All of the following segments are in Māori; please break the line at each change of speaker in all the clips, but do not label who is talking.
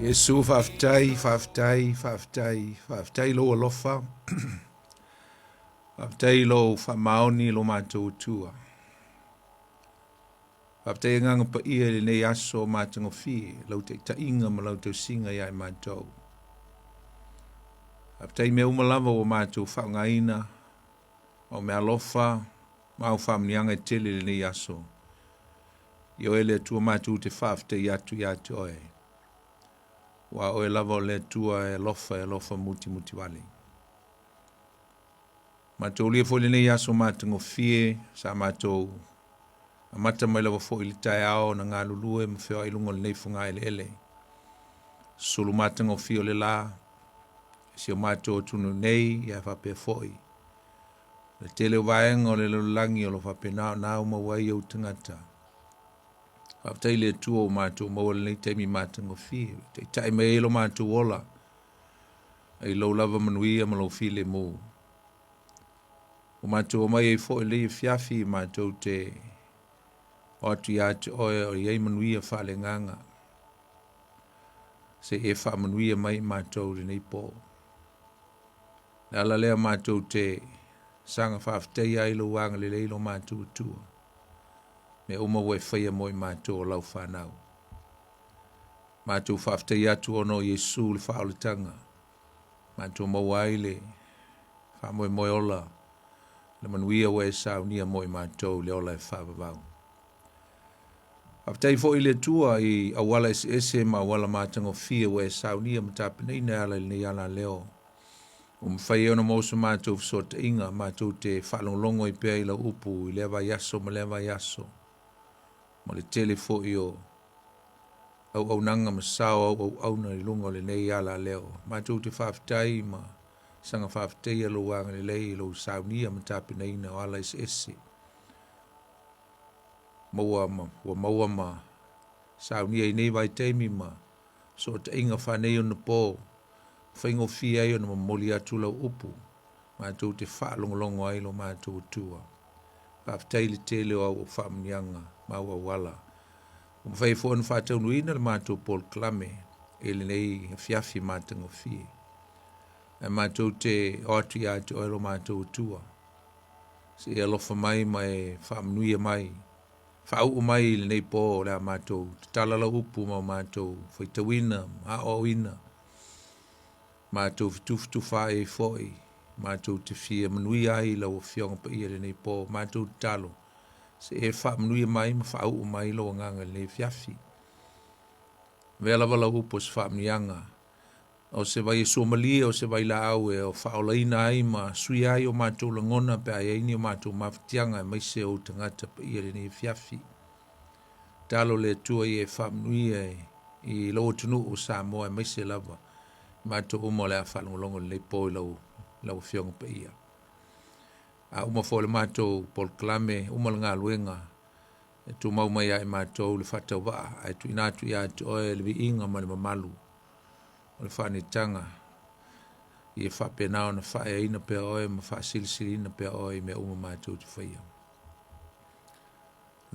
Yesu whaftai lo alofa. Whaftai lo whamaoni lo mātou tua. Whaftai nganga pa ia le nei aso mātango fie, lau te tainga ma lau te singa iai mātou. Whaftai me umalava o mātou whaungaina, o me alofa, mau whamnianga e tele le nei aso. Io ele tua mātou te whaftai atu oe. Wa oe lava o le tua e lofa muti wale. Mātou lia fo le nei aso mātango fie, sa mātou a mata mai lava fo ili tae ao na ngā lulue ma whio ilungo le nei funga ele. Sulu mātango fio le la, si o mātou tunu nei, ia whape foi. Le tele waenga o le lulangi o lo whape nao mawai au tangata. Whaftai le tua o mātou maua le nei teimi mātango fie. Te tae me elo mātou ola. Ai lau lava manuia ma lau file mō. O mātou mai e fo le fiafi mātou te o atu ia te oe o iei manuia whale nganga. Se e wha manuia mai mātou le nei pō. Na ala lea mātou te sanga whaftai ai lo wanga le leilo mātou tua. Me uma we whaia moi mātou o lau whanau. Mātou whaftai atu ono Yesu le whaoletanga. Mātou mawai le whamoe moi ola. Le manuia we sao nia moi mātou le ola e whavavau. Whaftai fo i le tua i awala ese ma awala mātango fia we sao nia matapinei na ala ni ala leo. Mwhai ona mausa mātou fsota inga mātou te whalonglongo i pia i la upu i lewa yaso ma lewa yaso. Ma le telefo i o au nanga masao au na i lungo le nei ala leo. Mātou te whaftai ma sanga whaftai alo wanga le lei lo saunia matapi na ina o ala ese. Maua ma saunia i nei vai teimi ma so te inga whanei o na pō. Whaingo fia i o na mamoli atu lau upu. Mātou te whaalongolongo ai lo mātou tua. Whaftai le tele o au whamnianga. Maua wala. Mwhai fōna whātau nuina le mātou Paul Klame, e le nei fiafi mātango fie. E mātou te oatu ia te oelo mātou tua. Se e alofa mai mai whaamnuia mai. Whaau mai le nei pō le mātou. Talala upu ma mātou. Whaitawina, haoina. Mātou fitufutu whae foi. Mātou te fia manuia ai lau fionga pa ia le nei pō. Mātou talo. Se e whaamnuia mai ma whaau mai lo nganga le fiafi. Vela wala upo se whaamnianga. O se vai Somalia o se vai la au e o whaolaina ai ma sui ai o mātou langona pe ai aini o mātou mawhitianga mai se o tangata pa ia le ne fiafi. Talo le tua i e whaamnuia i lau tunu o Samoa mai se lava. Mātou umo le a whalongolongo le po i lau fionga pa ia. A uma fo le mātou Paul Klame, uma le ngā luenga. E tu mau mai ai mātou le whatau waa. E tu inatu ia te oe le vi inga ma le mamalu. O le whanitanga. I e whape nao na whae ina pia oe ma wha silisiri ina pia oe me uma mātou te whaia.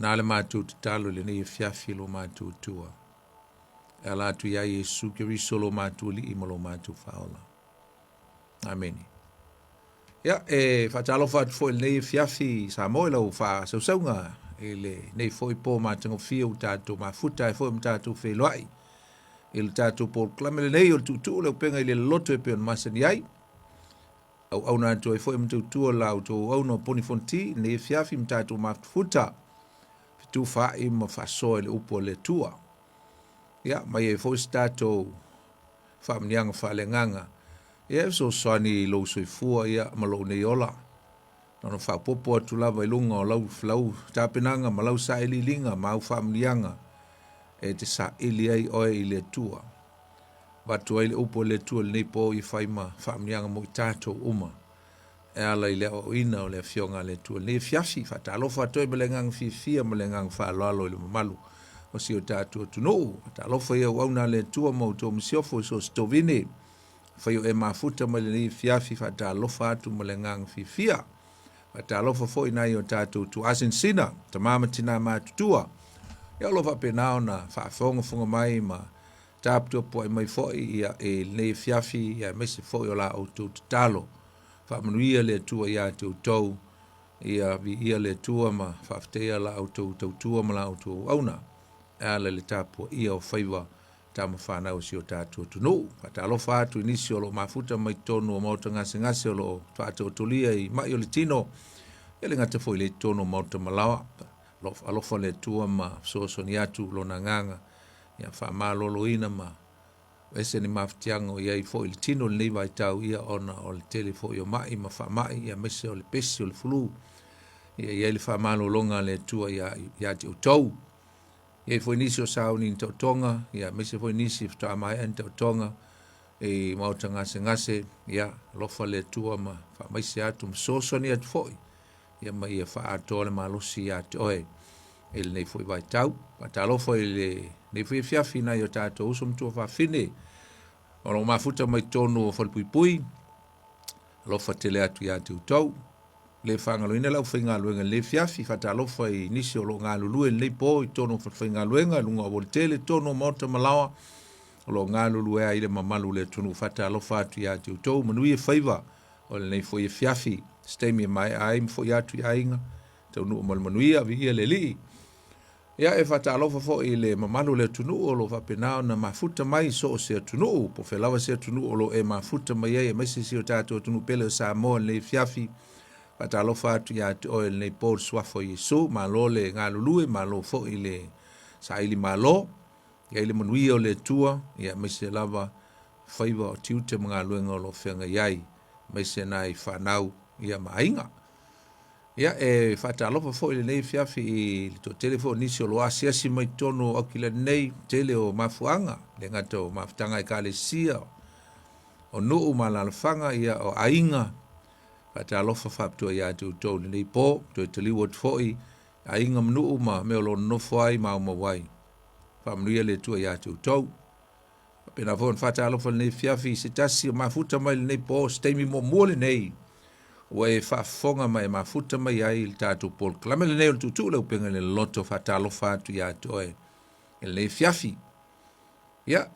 Nā le mātou te talo le nei e fiafi lo mātou tua. E ala atu ia Yesu ke riso lo mātou li ima lo mātou whaola. Ameni. Ya, whatalo whatu fo nei fiafi Samoa lau wha sausaunga le nei fo i pō mātango fia u tātou mafuta e fo i mātou wheloai. E le tātou Paul Klame le nei o tutu le Upega ile Loloto e peo na masani ai. Au nātou e fo i mātou tua lau tō au no poni fonti nei fiafi mātou mafuta. Fitu wha i ma whasoa le upo le tua. Ya, mai e fo i tātou whamnianga whale nganga. Ia so soani lo soifua ia ma lo nei ola. Nana whapopo atu lava i lunga o lau tāpenanga ma lau sa ili linga ma au whamnianga e te sa ili ai oe i le tua. Watu ai le upo le tua le nei po i whaima whamnianga mo i tātou uma. E ala i le o ina o le fionga le tua. Nei fiafi whatalofa atoi ma le ngang fia ma le ngang whaaloalo i le mamalu. O si o tātou atu no. Whatalofa ia wauna le tua mo tō msiofo so stovine. Whaio e mafuta ma le nei fiafi whatalofa atu ma le ngang fia. Whatalofa fo inai o tātou tu asin sina. Ta mama tina mātutua. Ia lofa pe nao na whaafonga funga mai ma tap to po mai fo ia e le fiafi ia mese fo o la o tu talo fa manuia le tua ia tu tau ia vi ia le tua ma fa ftea la o tu tua ma la o tu auna ala le tapo ia o faiva tama whanau si o tātua tunu. Pata alofa atu inisi o lo mafuta mai tonu o mauta ngase o lo whātua tolia i mai o le tino. Ele ngata fo i le tonu o mauta malawa. Alofa le tua ma soso ni atu lo na nganga. Ia wha lolo ina ma. Ese ni mafutiango ia i fo i le tino le neiva i tau ia ona o le tele fo i o mai ma wha mai ia mese o le pesi o le fulu. Ia i le wha longa le tua ia te utau. Ia foi nisi o sao ni tautonga, ia mese foi nisi fta mai en tautonga, e mauta ngase, ia lofa le tua ma fa maise atu msoso ni atu foi, ia ma ia fa atole malosi atu oe, ele nei foi vai tau, pata lofa ele, nei foi fiafi na i o tato usum tua fa fine, oro mafuta mai tonu o falpui, lofa tele atu ia atu tau, le whangaloina lau whaingaluenga le fiafi whatalofa i nisi o lo ngā lulu e le po i tono whaingaluenga lunga o tele tono mauta malawa o lo ngā lulu e aile mamalu le tonu whatalofa atu i atu tau manui e whaiva o le nei fo i fiafi stemi mai ai mfo i atu i ainga tau nu o manui a vi ia le li ia e whatalofa fo i le mamalu le tunu o lo whapenao na mafuta mai so o se tunu po whelawa se tunu o lo e mafuta mai e maisi si o tātou tunu pele o Samoa le fiafi pata lo fatu ya o le por swafo Yesu malo le ngalulu malo fo ile sa ile malo ya ile monui o le tua ya mese lava faiva o tiute ngalu ngolo fenga yai mese nai fanau ya mainga ya e fata lo fo ile nei fiafi to telefoni si lo asia si mai tono o kile nei tele o mafuanga le ngato maftanga i kale sia o no malalfanga ya o ainga pata alofa whaptua ia tu tau nei po, tu te liwot foi, a inga mnuu ma meo lo nofo ai ma wai. Whamnuia le tua ia tu tau. Pena fon fata alofa nei fiafi se tasi o mafuta mai nei po, steimi mo muole nei. Ua e whafonga mai mafuta mai ai il tatu pol. Klame le nei o tutu le upenga le loto fata alofa atu ia tu oe. El nei fiafi. Ia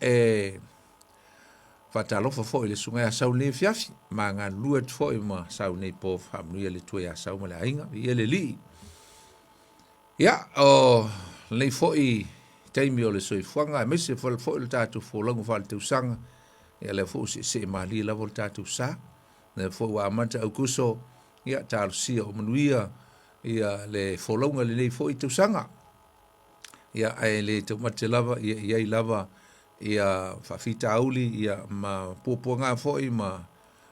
fata alofa fo i le sunga ya sau nei fiafi ma ngā luat fo i ma sau nei po whamnuia le tua ya sau ma le ainga i ele li ia o nei fo i teimi o le soifuanga e mese fo i le tatu fo langu fa le teusanga ia le fo se ma li lavo le tatu sa ne fo wa amata au kuso ia talo sia o manuia ia le fo langu le nei fo i teusanga ia ai le te mate lava ia i lava ia fafita auli ia ma pupunga foi ma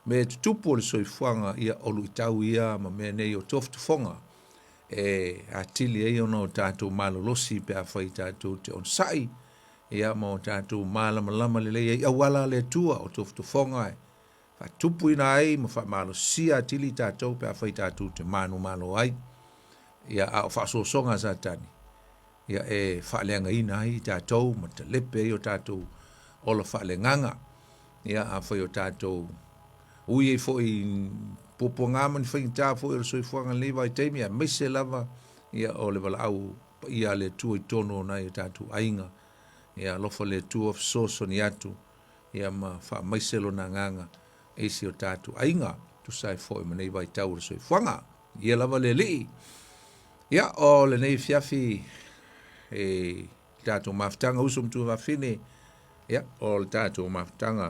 me tupu le soifuanga ia olu tau ia ma me nei o toftu fonga e atili e ono tatu malolosi pe a fai tatu te on sai ia ma o tatu malama le ia wala le tua o toftu fonga fa tupu ina ai ma fa malosi atili tatu pe a fai tatu te manu malo ai ia a fa so songa satani ia e whaaleanga ina i tātou, ma te lepe i o tātou ola whaaleanganga. Ia a whai o tātou ui e whai popo ngāmani whai tā whai o soi whanga lewa i teimi, a mese lava ia o le wala au ia le tua i tono na i tātou ainga. Ia lofa le tua soso ni atu, ia ma wha maiselo na nganga e si o tātou ainga, tu sai whai ma nei vai tau o soi whanga. Ia lava le li. Ia o le nei fiafi e tato maftanga usum tu whawhine ia o le tato maftanga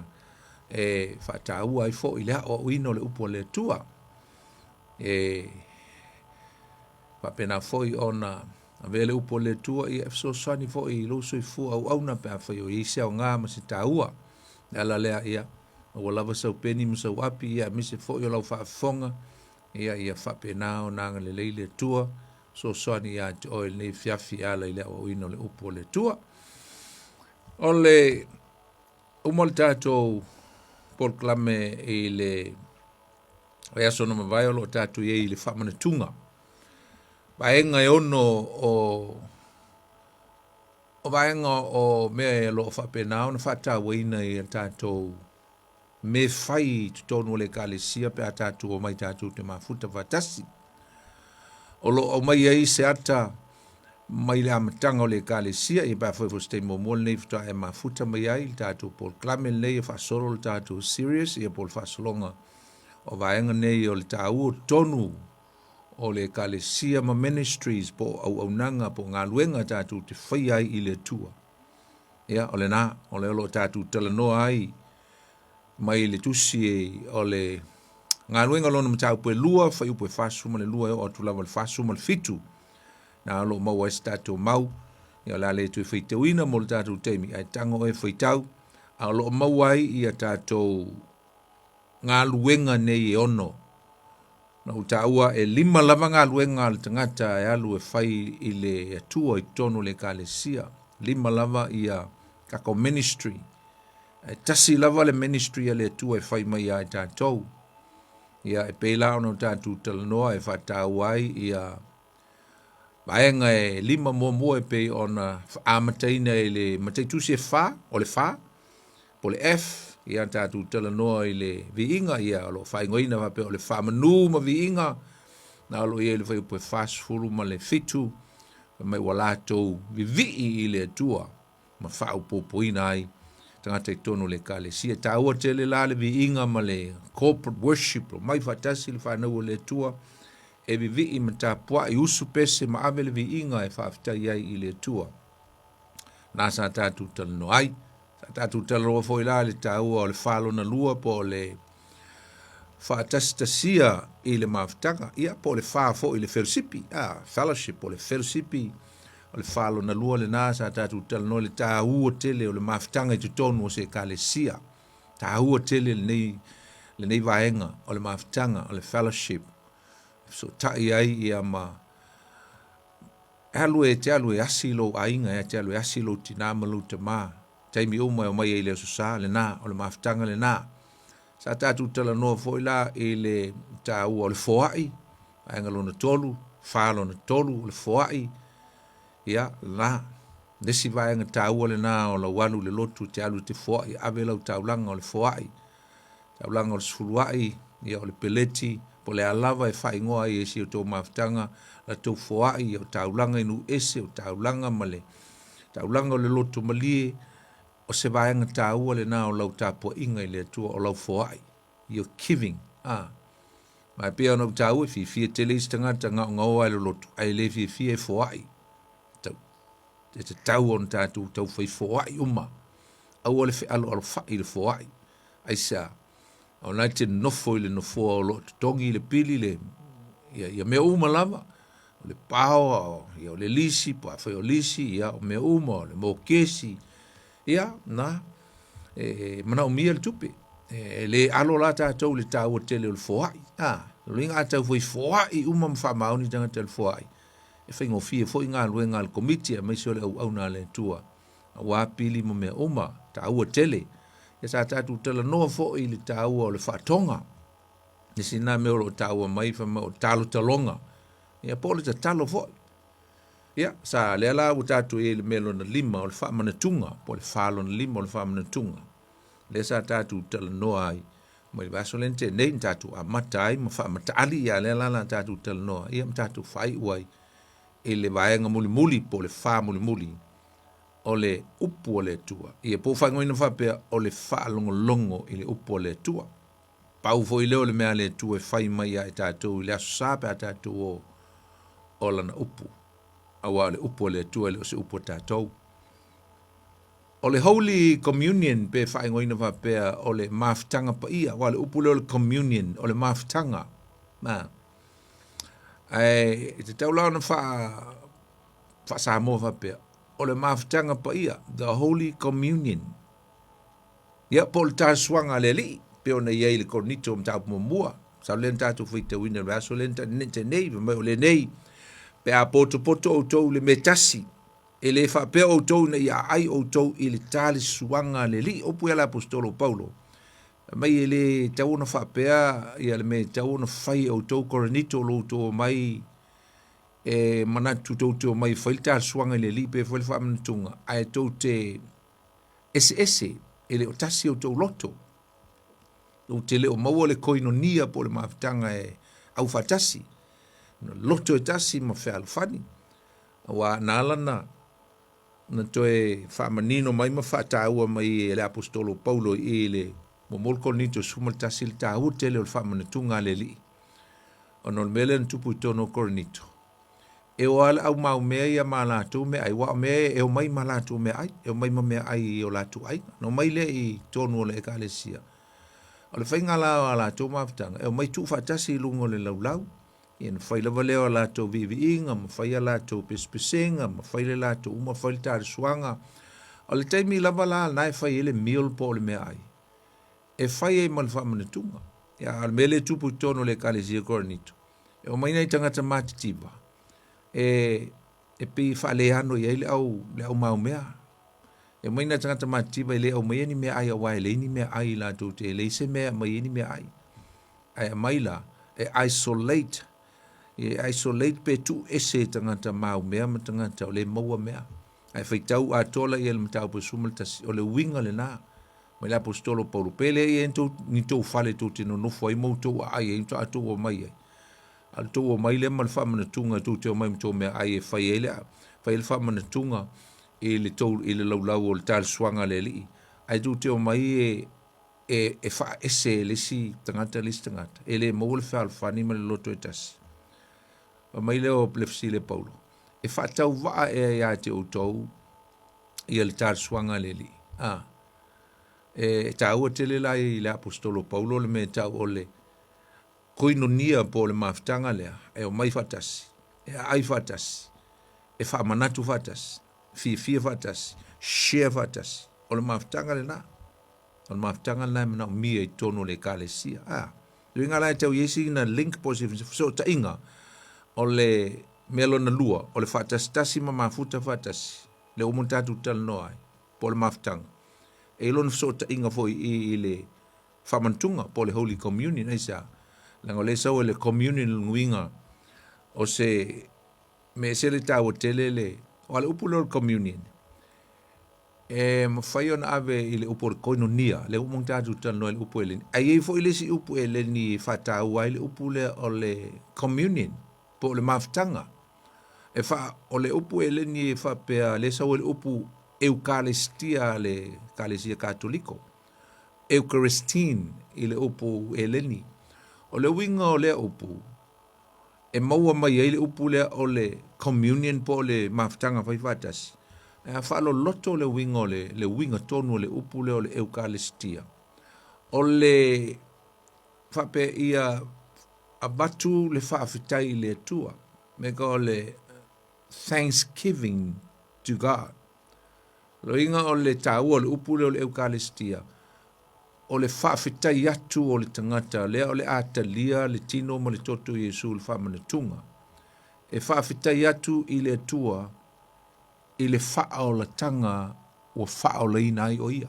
e whataua i fo i lea o uino le upo le tua e whapena fo i ona vele upo le tua i efso sani fo i loso i fu au na pe a whai o i seo ngā ma se taua ala lea ia o lava sau peni ma sau api ia mise fo i o lau whaafonga ia whapena o nanga le leile tua so soni ya te oil nei fiafi ala ile o ino le upo le tua. O le umol tato por klame i le reaso no mawai o lo tato i le whamana tunga. Baenga e ono o baenga o mea lo whapenao na whata waina i tato me whai tutonu le kalesia pe a tato o mai tato te mafuta watasi. O lo o mai ai se ata mai le amatanga o le kalesia i ba foi fo mo mo nei fta e mafuta mai ai tatu pol klamel nei fa solo tatu serious i pol fa solonga o vaenga nei o le tau tonu o le kalesia ma ministries po au nanga po ngaluenga tatu te fai ai i le tua ia o le na o le lo tatu talanoa ai mai le tusi o le ngaluenga lona matau pe lua fai upe fasu ma le lua o tu lava le fasu ma le fitu na lo mau tatu mau ia la le tu fai teuina mo le tatu teimi ai tango e fai tau a lo mau ai ia tatu ngaluenga nei e ono na utaua e lima lava ngaluenga le tangata e alu e fai i le atua i tonu le kalesia lima lava ia kako ministry e tasi lava le ministry le atua e fai mai ai tatou ia e peila ono tatu talanoa e fatau ai ia vaenga e lima mua e pe ona amataina e le mataitusi e fa o le fa po le F ia tatu talanoa i le viinga ia lo whaingoina va pe o le whamanu ma viinga na lo ia le whai upe fulu ma le fitu mai walatou vivii i le atua ma whau popoina ai tangata i tono le kalesia taua tele la le viinga ma le corporate worship lo mai fatasi le whanau le atua e vivii ma tapua i usu pese ma ave le viinga e whaafitai ai i le atua na sa tatu talanoa ai tatu talo foi la le tau o le falo na lua po le faatastasia i le maftanga ia po le fa fo i le fellowship fellowship po le fellowship o le falo na lua le nasa tatu talo le tau o tele o le maftanga i tutonu o se kalesia tau o tele le nei vaenga o le maftanga o le fellowship so tai ai ia ma alu e asilo ainga e te alu e asilo tinama lutama taimi uma o mai e le sosa le na o le maftanga le na sa tatu tala no foi la e le tau o le foai ainga lona tolu falo na tolu le foai ia la desi vai nga tau o le na o la walu le lotu te alu te foai ave lau tau langa o le foai tau langa o le sfuluai ia o le peleti po le alava e fai ngoa i esi o tau maftanga la tau foai o tau langa inu ese o tau langa male tau langa o le lotu malie o se vaenga tāua le nā o lau tāpua inga i le atua o lau foai. You're giving. Mai pia o nau tāua fi fia tele isi tangata ngau ai le lotu. Ai le fi e foai. Tau. Te tau on tātu tau fai foai uma. Au o le fi alo fai le foai. Ai sa. Au nai te nofo i le nofo o lotu. Tongi i le pili le. Ia mea uma lava. O le pao. Ia o le lisi. Pa fai o lisi. Ia o mea uma. O le mo kesi. Ia, na, mana umia le tupe. Le alo la tātou le tāua tele o le foai. Luinga atau foi foai uma mwhamauni tanga te le foai. E whaingo fia foi ngā luenga le komitia mai se o le au nā le tua. Wāpili mo mea uma, tāua tele. E sa tātou tala noa foi le tāua o le whātonga. Nisi nā mea o tāua mai whama o tālo talonga. Ia pole ta talo foi. Ia, sa le ala u tatu e le melo na lima o le wha manatunga, po le whalo na lima o le wha manatunga. Le sa tatu tala noa ai, mo i vaso lente nei tatu a mata ai, ma wha mata ali ia le ala tatu tala noa, ia ma tatu whai uai, e le vaenga muli muli po le wha muli muli, o le upu o le tua. Ia po whangoina whapea o le wha longo longo i le upu o le tua. Pau fo i leo le mea le tua e whai mai ai tatu, i le aso sape a tatu o lana upu. Awa le upo le tua le o se upo tātou. O le Holy Communion pe whaingoina whapea o le maftanga pa ia. Wa le upo le communion o le maftanga. Te taulao na wha Samoa whapea. O le maftanga pa ia. The Holy Communion. Ia po le tāsuanga le li. Pe o na iei le kornito o mtau pumamua. Sa len tātou whita wina raso len te nei. O le nei. Pe a poto o tau le metasi. E le whapea o tau na ia ai o tau i le tali suanga le li. Opu ala apostolo Paulo. Mai e le tau na whapea i ale me tau na whai o tau koranito lo tau mai e manatu tau mai whai tali suanga le li pe whai whamanatunga. Ai tau te ese e le o tasi o tau loto. O te le o maua le koino nia po le mawhitanga e au whatasi. Loto e tasi ma whea alufani. wa nalana na toe whamanino mai ma whataua mai e le apostolo Paulo i le momol Korinto sumaltasi le tāu te le o le whamanatunga le li. Ono le mele na tupu i tono Korinto. E o ala au mau mea ia ma lātou mea ai, wa mea e o mai ma lātou mea ai, e o mai ma mea ai o lātou ai. No mai le i tono o le ekalesia. O le whainga la o lātou mawhtanga, e o mai tu whatasi i lungo le laulau. I na whaila leo lātou vivi inga, ma whaia lātou pespesenga, ma whaile lātou uma whaile tāre suanga. O le taimi lava la, nai whai ele meal po le mea ai. E whai e mal whamanatunga. Ia al mele tupu tono le ekalesia Korinto. E o mai nei tangata matitiba. E pi whaleano i le au mau mea. E mai na tangata matitiba i le au mai ni mea ai a wai, le ni mea ai lātou te, le se mea mai ni mea ai. Ai a mai la, e isolate pe tu ese tangata mau mea ma tangata o le maua mea. Ai whaitau a tola i ele matau pa sumaltasi o le winga le nā. Mai la apostolo Paulo pele i ento ni tau whale tau tino nofo ai mau tau ai e into ato o mai ai. Al tau o mai le mal whamanatunga tau te o mai mto mea ai e whai ele whamanatunga e le tau i le laulau o le tal swanga le li. Ai tau te o mai e wha ese le si tangata le si tangata. E le maua le whal whani ma le loto e tasi. O mai leo plefsi le Paulo. E whatau waa e a te o tau i le tal swanga le li. E tau te le lai le apostolo Paulo le me tau o le koinonia po le maftanga lea. E o mai fatasi. E ai fatasi. E whamanatu fatasi. Fia fatasi. Share fatasi. O le maftanga le na. O le maftanga le na mena o mia i tono le kalesia. Lui ngā lai tau yesi na link positive. So ta inga. O le melo na lua, o le whaatasi ma mafuta whaatasi, le umuntatu tal noai, po le maftanga. E ilon fsota inga foi i le whamantunga, po le Holy Communion, eisa. Lango le sau le communion nguinga, o se, me se le tau tele le, o le upu le communion. E mawhai ona ave i le upu le koinonia, le umuntatu tal noai le upu ele. Ai foi le si upu ele ni whatau ai le upu le o le communion. Po le maftanga. E wha o le upu e leni e wha pea le sau le upu Eucharistia le Kalesia Katoliko. Eucharistine i le upu e leni. O le winga o le upu. E maua mai e le upu le o le communion po le maftanga whaifatasi. E wha lo loto le winga o le winga tonu le upu le o le Eucharistia. O le wha pea ia a batu le whaafitai le tua, me ko le thanksgiving to God. Lo inga o le tau o le upule o le Eucharistia, o le whaafitai atu o le tangata, lea o le atalia, le tino mo le toto Yesu le whamanatunga. E whaafitai atu i le tua, i le wha o la tanga o wha o le inai o ia.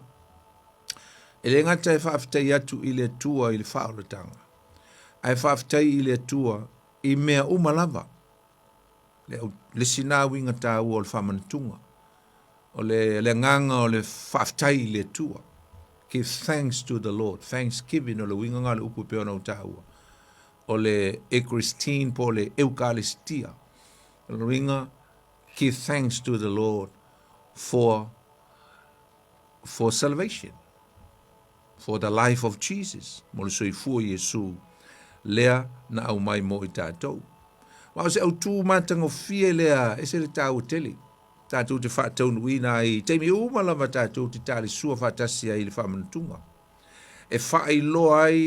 E le ngata e whaafitai atu i le tua i le wha o la tanga. Ai whaafitai i le tua i mea umalava. Le sina winga tau o le whamanatunga. O le nganga o le whaafitai i le tua. Give thanks to the Lord. Thanksgiving o le winga ngā le upu peona o tau. O le Eucharistine po le Eucharistia. O le winga, give thanks to the Lord for salvation. For the life of Jesus. Mo le soifua Yesu. Lea na au mai mo i tātou. Wao se au tū mātango fie lea, e se le tāu tele. Tātou te whātau nui nā i teimi umalawa tātou te tāli sua whātasia i le whamanatunga. E whaai loa ai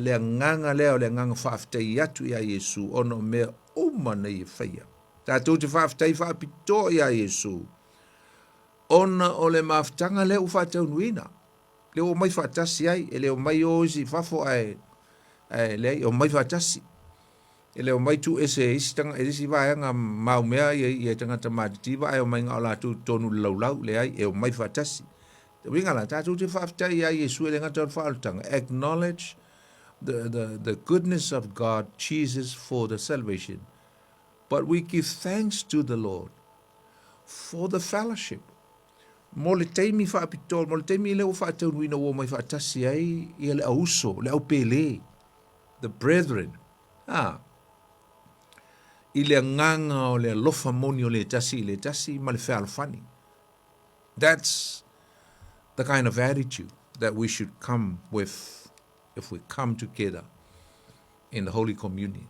lea nganga lea o lea nganga whaafitai atu i a Yesu, ono mea umana i e whaia. Tātou te whaafitai whaapito i a Yesu. Ona o le maafitanga lea u whātau nui nā. Leo mai whaatasi ai, e leo mai ozi whafo ai, le o mai fatasi ele o mai tu ese istanga esi vai nga mau mea ia tanga tamativa ai o mai nga la tu tonu laulau le ai e o mai fatasi te winga la tatu te fafta ia Yesu ele nga faltanga acknowledge the goodness of God Jesus for the salvation, but we give thanks to the Lord for the fellowship. Mo le teimi whaapitol, mo le teimi leo whaatau wina o mai whaatasi ai ia le auso, le au pele. The brethren. I le nganga o le lofa moni o le tasi ma le whea alfani. That's the kind of attitude that we should come with if we come together in the Holy Communion.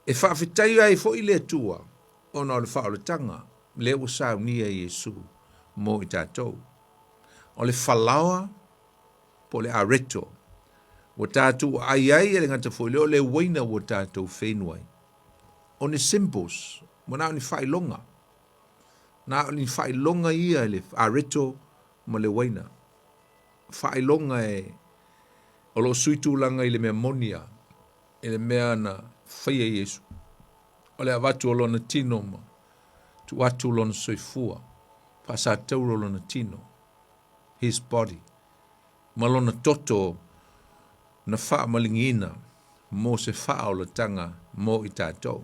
E whawhitai ai fo I le tua o na o le whaoletanga le usau ni a Yesu mo I tātou. O le whalawa po le areto o tātou ai e le ngata fo le waina o tātou whenuai. O ne symbols, mo na o ni whailonga. Na o ni whailonga ia le areto mo le waina. Whailonga o lo suitulanga I le mea monia, I le mea na whaia Yesu. O le avatu o lo na tino ma, tu atu lo na soifua, pasa tauro lo na tino, his body. Ma lo na toto na wha malingina, mo se wha o le tanga mo I tātou.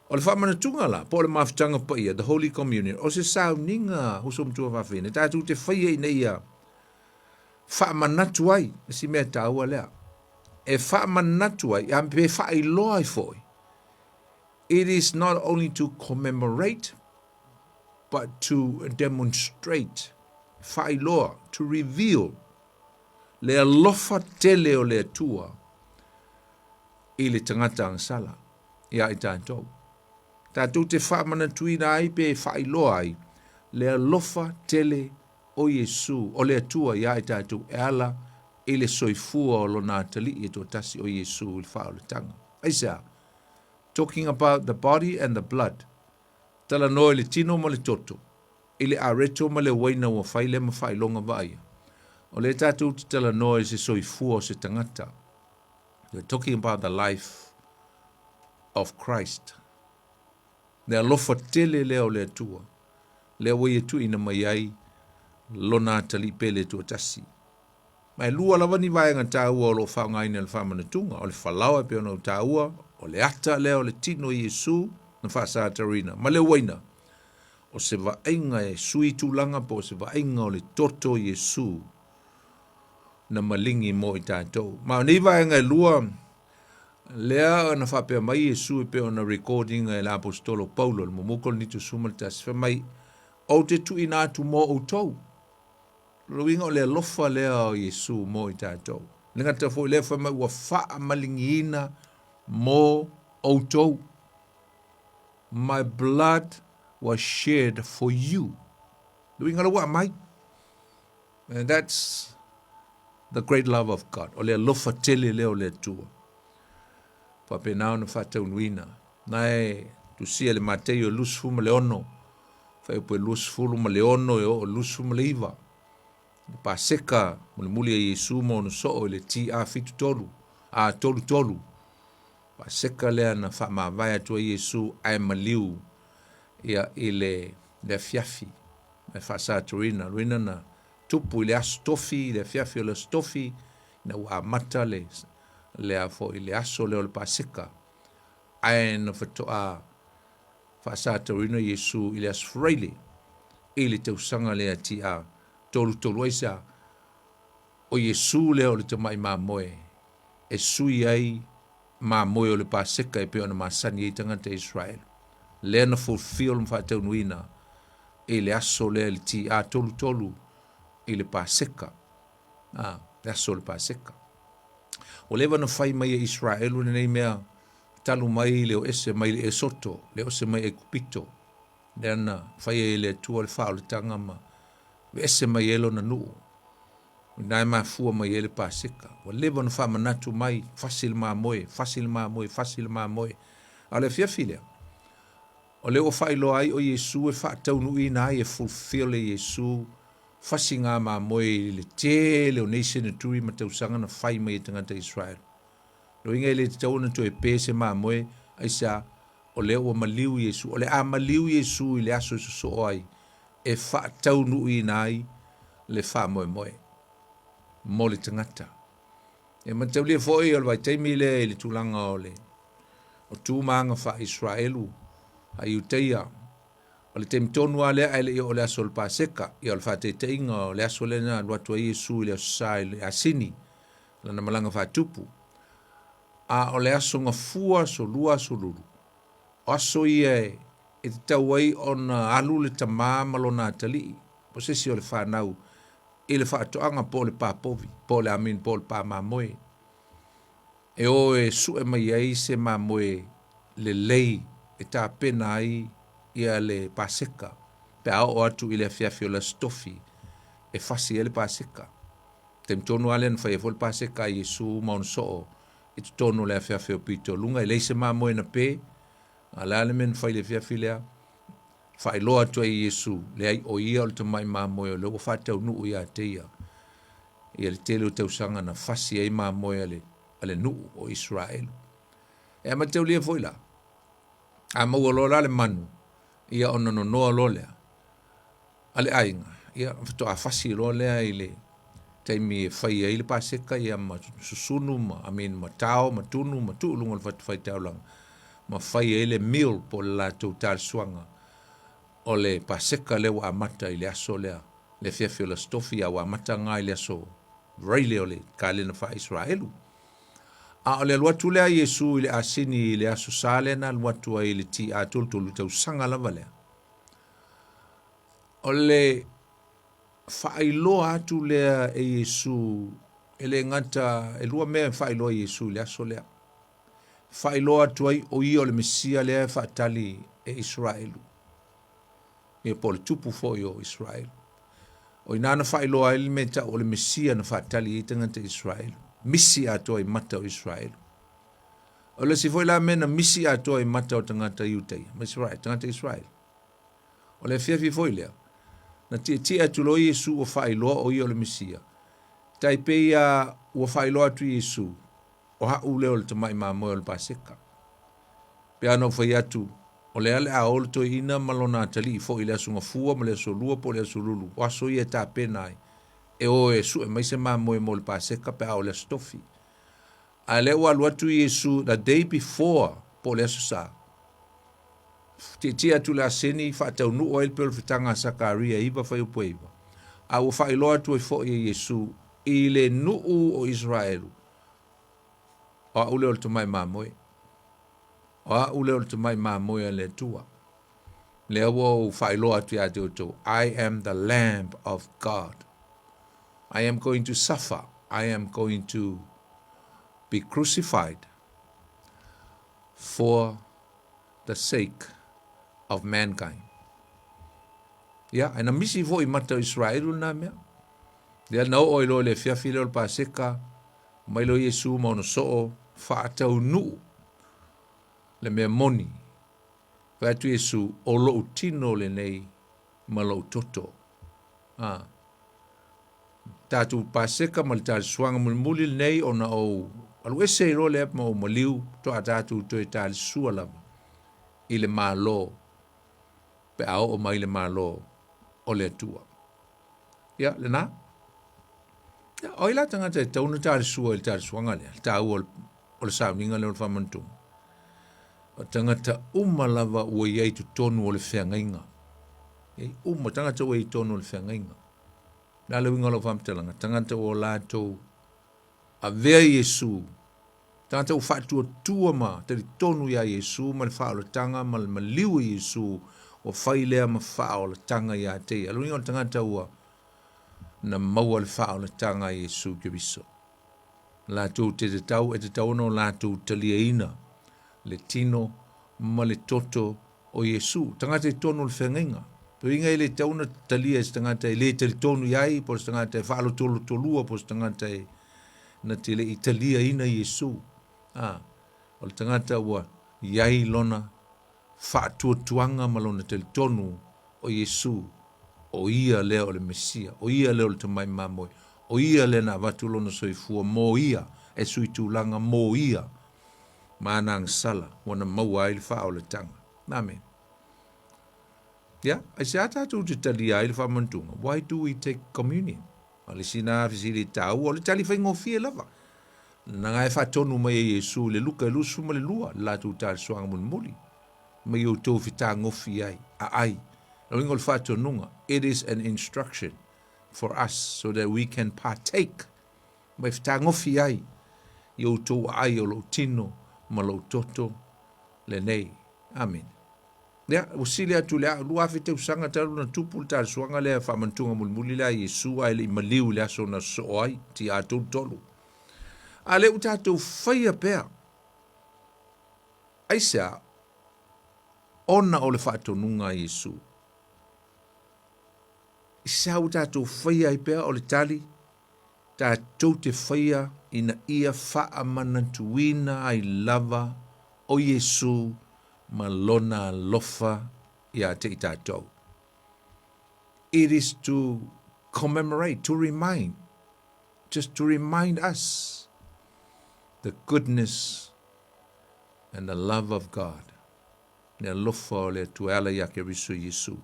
O le wha manatunga la, po le mawhitanga pa ia, the Holy Communion, o se sao ninga husum tua whawhine, tātou te whaia I neia, wha manatu ai, si mea tāua lea. E wha manatu ai, pe wha I loa I foi. It is not only to commemorate, but to demonstrate, wha I loa, to reveal, le alofa tele o le tua, I le tangata ang sala, ia I tātou. Tātou te wha manatuina ai pe wha I loa ai, le alofa tele o Yesu, o le atua ia I tātou e ala I le soifua o lo nā tali I tō tasi o Yesu I wha o le tanga. Aisa, talking about the body and the blood, tala noe le tino ma le toto, I le areto ma le waina wa whaile ma whailonga vaia. O le tātou te tala noe se soifua o se tangata. We're talking about the life of Christ. Le alofa tele leo le atua, leo wai atu ina mai ai, lona tali pele tua tasi. Mai lua lava ni vaenga tāua o lo whaonga ina le whamanatunga, o le whalawa pe ona o tāua, o le ata leo le tino Yesu, na whaasa atarina, ma le waina, o se vaenga e sui tūlanga po se vaenga o le toto Yesu, na malingi mo I tātou. Ma ni vaenga e lua, lea na whapea mai Yesu e pe ona recording e la apostolo Paulo, le momukol ni tu sumaltas, wha mai, o te tu ina atu mo o tau. Ruinga o le lofa lea o Yesu mo I tātou. Nenga ta fo lea wha mai ua wha malingina mo o tau. My blood was shed for you. Ruinga la wa mai. And that's the great love of God. O le lofa tele leo le tua. Pape nao na wha taunuina. Nai tu sia le Mateo lusu ma le ono. Whai upe lusu ma le ono e o lusu ma le iwa. Pa seka muli a Yesu mo no so le ti a fitu tolu. A tolu. Pa seka lea na wha ma vai atua Yesu ai maliu ia ile le fiafi. Me wha sa tuina. Ruina na tupu ile astofi, le fiafi o le stofi. Na ua mata le a fo ile aso leo le pa seka. Ai na whatoa wha sa tuina Yesu ile asfreile. Ile te usanga lea ti a tolu aisa o Yesu leo le tamai mamoe e sui ai mamoe o le paseka e pe ona masani e tangata Israel le na fulfill mfatau nuina e le aso le ti a tolu e le paseka le aso le paseka o leva na fai mai Israel le nei mea talu mai leo ese mai le esoto leo se mai e kupito le na fai le tua le fao le tanga ma ese mai elo na nuu. Nai ma fua mai ele paseka. Wa leva na wha manatu mai. Fasil ma moe. Ale fia filia. O leo whailo ai o Yesu e wha taunu ina ai e fulfill e Yesu. Fasi ngā ma moe le te leo nation e tui ma tausanga na whai mai e tangata Israel. Lo inga ele te tauna to e pese ma moe. Aisa o leo o maliu Yesu. O le a maliu Yesu i le aso so ai. E wha taunu I nai le wha moe. Mo le tangata. E matau lia foi o le vai teimi le tūlanga o le. O tūmanga wha Israelu. A iuteia. O le teimi tonu a lea ele o le aso le paseka. I o le wha te teinga o le aso le na luatua Yesu i le asai le asini. Lana malanga wha tupu. a o le aso ngafua so lua so lulu. O aso ia e te tau ai o na alu le tamā malona tali. Po sesi o le whanau i le whaatoanga po le pāpovi, po le amin, po le pāmamoe. E o e su e mai ai se mamoe le lei e tā pena ai ia le paseka. Pe ao o atu i le afiafi o la stofi e fasi e le paseka. Te mtono alen fa e fol paseka i Yesu maun soo i tu tono le afiafi o pito lunga i leise mamoe na pe ala ale men fa i le afiafi lea fa i loa atu i Yesu le ai o ia o le tamai mamoe o leo fa tau nuu ia te ia i le tele o tau sanga na fasi e mamoe ale nuu o Israel. E ama tau lia foila. A maua lola le manu ia ona no noa lolea. Ale ainga. Ia to a fasi lolea i le taimi e whai ai le paseka ia ma susunu ma amin ma tau ma tunu ma tuulunga le whai tau lang. Ma whai ai le meal po la tau tal suanga o le paseka le wa amata i le aso lea. Le fiafio la stofi a wa amata ngā i le aso. Raile o le kāle na wha Israelu. A o le aluatu lea Yesu i le asini i le aso sale na aluatu ai le ti a tolu tau sanga lava lea. O le whaailoa atu lea e Yesu e le ngata e lua mea whaailoa Yesu le aso lea. Whaailoa atu ai o i o le Mesia lea whaatali e Israelu. E po le tupu fo i o Israelu. O inana whaailoa ili meta o le Mesia na whaatali i tangata Israelu. Misi atoa i mata o Israel. O le si foi la mena misi atoa i mata o tangata Iutai. Israel, tangata Israel. O le fiafi foi lea. Na ti atu lo Yesu o whailoa o i o le Mesia. Tai peia o whailoa atu Yesu. O hau leo le tamai mamoe o le paseka. Pe ano whai atu. O le ale a olo to ina malona atali. Fo i le asunga fua ma le aso lua po le aso lulu. O aso i e ta penai. E o e su e mai se mamoe mo le paseka pe au le stofi. A le ua luatu Yesu the day before po le aso sa. Tia tu la seni whaatau nu oil pe o le fitanga Sakaria iwa whai upo iwa. A ua whai loa tu e fo i Yesu i le nuu o Israelu. O a ule o le tamai mamoe. O a ule o le tamai mamoe le tua. Le ua o whai loa tu ia te I am the Lamb of God. I am going to suffer. I am going to be crucified for the sake of mankind. Ya, ana misi fo i mata Israelu na mea. Dia na o ilo le fiafile o paseka, mai lo Yesu ma ono soo, whaatau nuu, le mea moni. Whaatu Yesu o lo utino le nei, ma lo toto. Tatu paseka ma le tali suanga muli nei o na o alu ese iro le ma o maliu to a tatu to e tali sua lava i le malo pe ao o mai le malo o le tua. Ya, le na? Ya, o ila tangata e tauna tali sua i tali suanga le, tau o le sauninga le o le whamantung. O tangata uma lava ua iei tu tonu o le whiangainga. Uma tangata ua i tonu o le whiangainga. Na le winga lo famtelanga tangata o lato a vea Yesu tangata o fatu tua ma te tonu ya Yesu ma le fao le tanga ma le maliu Yesu o failea ma fao le tanga ya te alu winga tangata ua na maua le fao le tanga Yesu ke biso lato te tau e te tau no lato talieina le tino ma le toto o Yesu tangata tonu le whengenga. Pe inga ele tauna talia e stangata ele tali tonu iai, po stangata e whaalo tolua, po stangata e na tele italia ina Yesu. O le tangata ua iai lona whaatua tuanga malona tali tonu o Yesu, o ia leo le Mesia, o ia leo le tamai mamoe, o ia le na watu lona soifua, mo ia, e sui tūlanga, mo ia, maanang sala, wana maua ili whao le tanga. Amen. Yeah, I say ata tu te tali ai le whamantunga. Why do we take communion? Ale sina fisili tau, o le tali whaingo fie lava. Nanga e whatonu mai e Yesu, le luka e lusu ma le lua, la tu tali suanga mun muli. Mai o tau fita ngofi ai, a ai. La wingo le whatonunga. It is an instruction for us so that we can partake. Mai fita ngofi ai. i o tō ai o lo tino ma lo toto le nei. Amen. Lea, o sile atu lea, lua fi te usanga talu na tupu ta suanga lea whamantunga mulimuli lea Yesua ele i maliu lea so na so ai ti atou tolu. A le utatou whaia pea. Aisa, ona o le whaatonunga Yesu. Isa utatou whaia i pea o le tali, tātou te whaia ina ia whaamanatuina ai lava o Yesu ma lona lofa ia te i tātou. It is to commemorate, to remind, just to remind us the goodness and the love of God. Ne lofa o le tuela ia ke riso Yesu.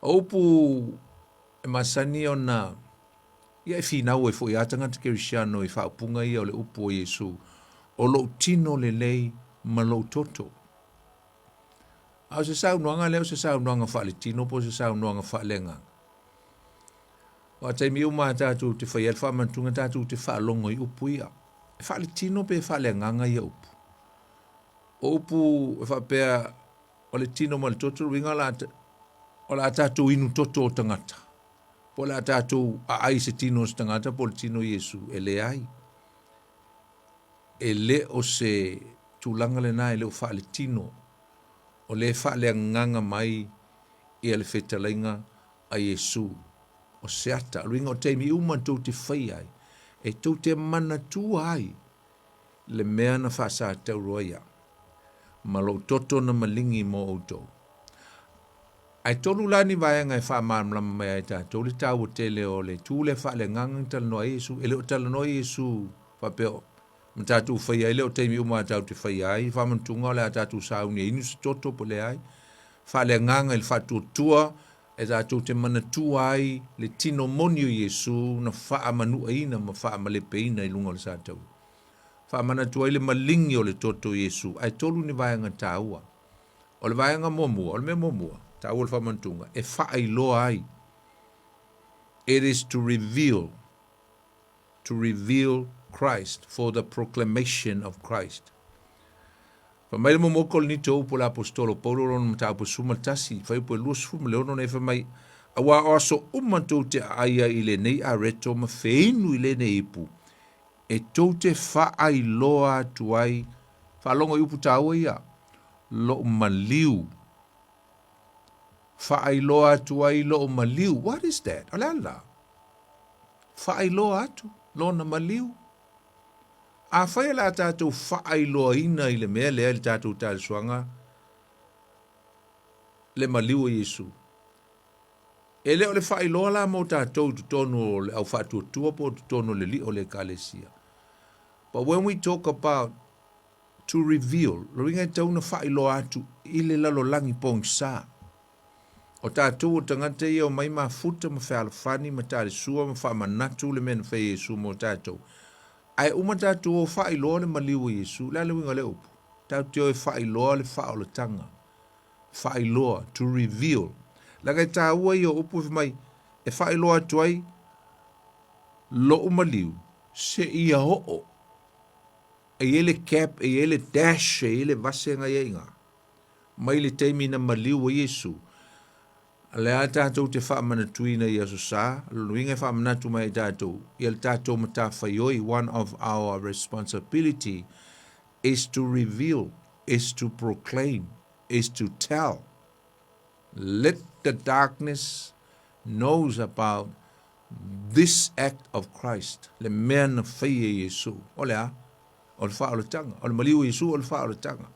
Opu e masani o na ia e finau e fo ia tangata ke risiano i whaapunga ia o le upu o Yesu. O lo tino le lei ma lo toto. Au se sau nuanga leo se sau nuanga wha le tino po se sau nuanga wha lenga. O te mi uma tātou te whai alfa mantunga tātou te wha longo i upu ia. E wha le tino pe wha le nganga i upu. O upu e wha pea o le tino ma le toto ringa o la tātou inu toto o tangata. Po la tātou a ai se tino o tangata po le tino Yesu e le ai. E le o se tūlanga le nai le o wha le tino. O le wha le nganga mai i le whetalainga a Yesu. O seata, ringa o teimi uma tau te whai ai. E tau te mana tū ai. Le mea na wha sa tau roia. Ma lo toto na malingi mo auto. Ai tolu lani vaenga e wha maamlama mai ai tātou le tau o te leo le tū le wha le nganga tala noa Yesu. E leo tala noa Yesu wha peo. Ma tātou whai ai leo teimi uma tau te whai ai. Wha mantunga le a tātou sauni e inu se toto po le ai. Wha le nganga il wha tuatua. E tātou te mana tū ai le tino monio Yesu na wha manu aina ma wha malepe ina i lunga le sātou. Wha mana tū ai le malingi o le toto Yesu. Ai tolu ni vaenga tāua. O le vaenga momua, o le mea momua. Tāua le wha mantunga. E wha ai loa ai. It is to reveal Christ, for the proclamation of Christ. Fa mai mo mokol ni tau po la apostolo Paulo ron mata po suma tasi fa po lus fu me leono ne fa mai awa aso umanto te aia ile nei a reto ma feinu ile nei ipu e tau te fa ai loa tuai fa longo ipu tau ia lo maliu fa ai loa tuai lo maliu. What is that? Alala fa ai loa tu lo na maliu. A whai la tātou whaai loa ina i le mea lea le tātou tāle suanga le maliu o Yesu. E leo le whaai loa la mo tātou tutono au whātua tua po tutono le li o le kalesia. But when we talk about to reveal, lo inga tau na whaai loa atu i le lalo langi pong sa. O tātou o tangata ia o mai ma futa ma whaalafani ma tāle sua ma wha manatu le mena whai Yesu mo tātou. Ai umata tu o whai loa le maliu Yesu, la le winga le upu. Tau te o whai loa le whao le tanga. Whai loa, to reveal. Laga ta ua i o upu mai, e whai loa tuai, lo umaliu, se ia ho'o. E ele cap, e ele dash, e ele vasenga inga. Mai le teimi na maliu Yesu. Le a tātou te wha manatuina i aso sā, luinga wha manatu mai tātou. I al tātou mata whaioi, one of our responsibility is to reveal, is to proclaim, is to tell. Let the darkness knows about this act of Christ. Le mea na whaia Yesu. O le a, o le wha o le tanga. O le maliu Yesu, o le wha o le tanga.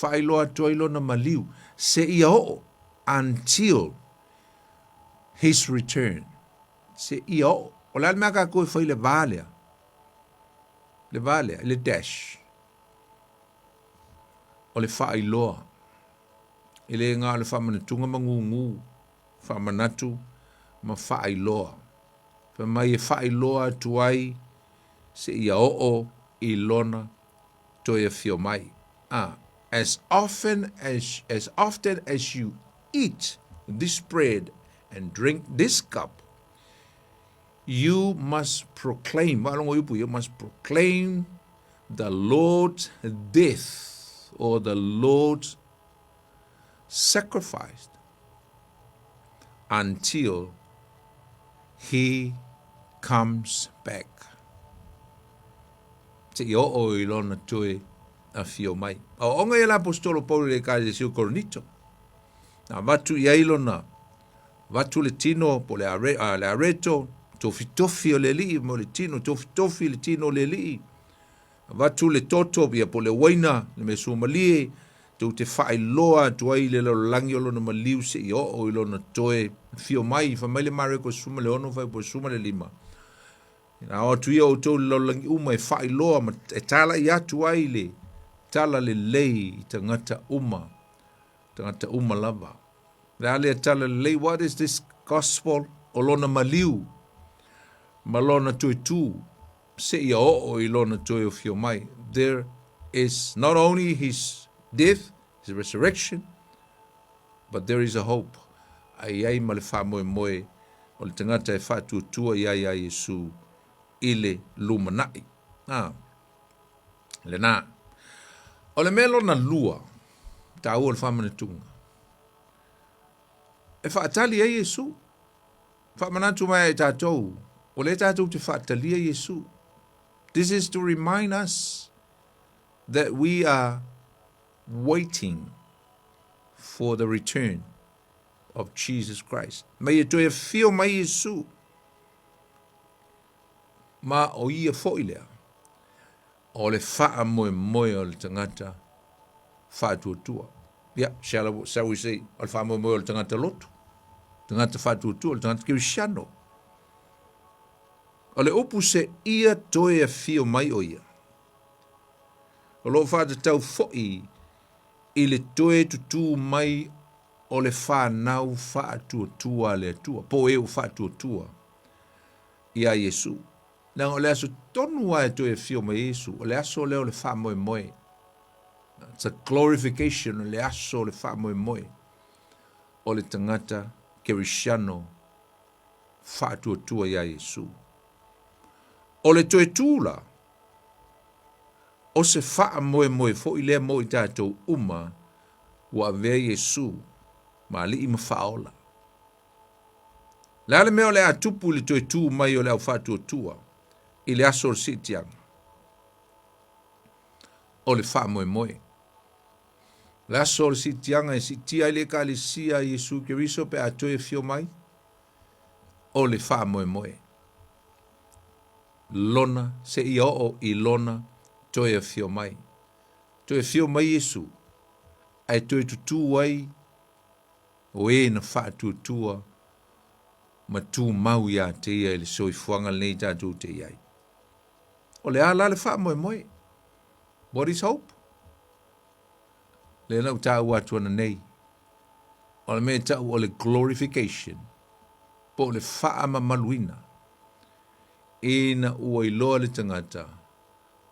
Whai loa toilo na maliu. Se ia o, until his return. Se ia o la mea ka koe whai le valea. Le valea, le dash. O le whai loa. Ele ngā le whamanatunga mangungu. Whamanatu ma whai loa. Fa mai e whai loa tuai se ia o I lona toi e fio mai. As often as you eat this bread and drink this cup, you must proclaim, you must proclaim the Lord's death or the Lord's sacrifice until he comes back. Te i o I lona toe a fio mai. O onga i la apostolo Paulo le ka Jesu Korinito. Na watu i ailona, watu le tino po le areto, tofi o le li, mo le tino, tofi le tino le li. Watu le toto pia po le waina, le me sumalie, tu te fai loa, tu ai le lo langi o lona maliu se i o lona toe fio mai, fa mai le mare ko suma le ono, fai po suma le lima. Na o tu ia o tau lo langi uma e fai loa, ma e tala i atu ai le, tala le lei, tangata uma lava. Le ale tala le lei, what is this gospel? O lona maliu, ma lona tui tu, se ia o I lona toi o fio mai. There is not only his death, his resurrection, but there is a hope. Ai ma le wha moe, o le tangata e wha tuatua ia Yesu, ile lumanai. Le nā. O le melo na lua, ta ua le whamane tunga. E whaatali a Yesu. Whamanatu mai e tātou. O le tātou te whaatali a Yesu. This is to remind us that we are waiting for the return of Jesus Christ. Mai e toi e fio mai Yesu. Ma o ia foilea. O le faa moe o le tangata faa tuatua. Shall we say, o le faa moe o le tangata lotu. Tangata faa tuatua, o le tangata kirisiano. O le upu se ia toe a fio mai o ia. O lo faa te tau foi I le toe tutu mai o le faa nau faa tuatua le atua. Po e o faa tuatua. Ia Yesu. Na o le aso tonu ai to e fio mai Yesu, o le aso leo le wha moe. It's a glorification o le aso le wha moe. O le tangata kerisiano wha tuatua ia Yesu. O le toe tūla, o se wha moe fo I lea mo I tātou uma wa vea Yesu ma li ima whaola. Le ale meo le atupu le toe tū mai o le au wha tuatua. I le aso o sitianga. O le wha moe. Le aso o sitianga e sitia I le ka le sia Yesu Keriso pe atoe fio mai. O le wha moe. Lona, se I o I lona, toe fio mai. Toe fio mai Yesu. Ai toe tutu wai, o e na wha tuatua, ma tu mau ia te ia le soifuanga nei tātou te iai. O le ala le wha moe. What is hope? Le nau tāu atuana nei. O le mea tāu o le glorification. Po le wha mamaluina. Ina ua iloa le tangata.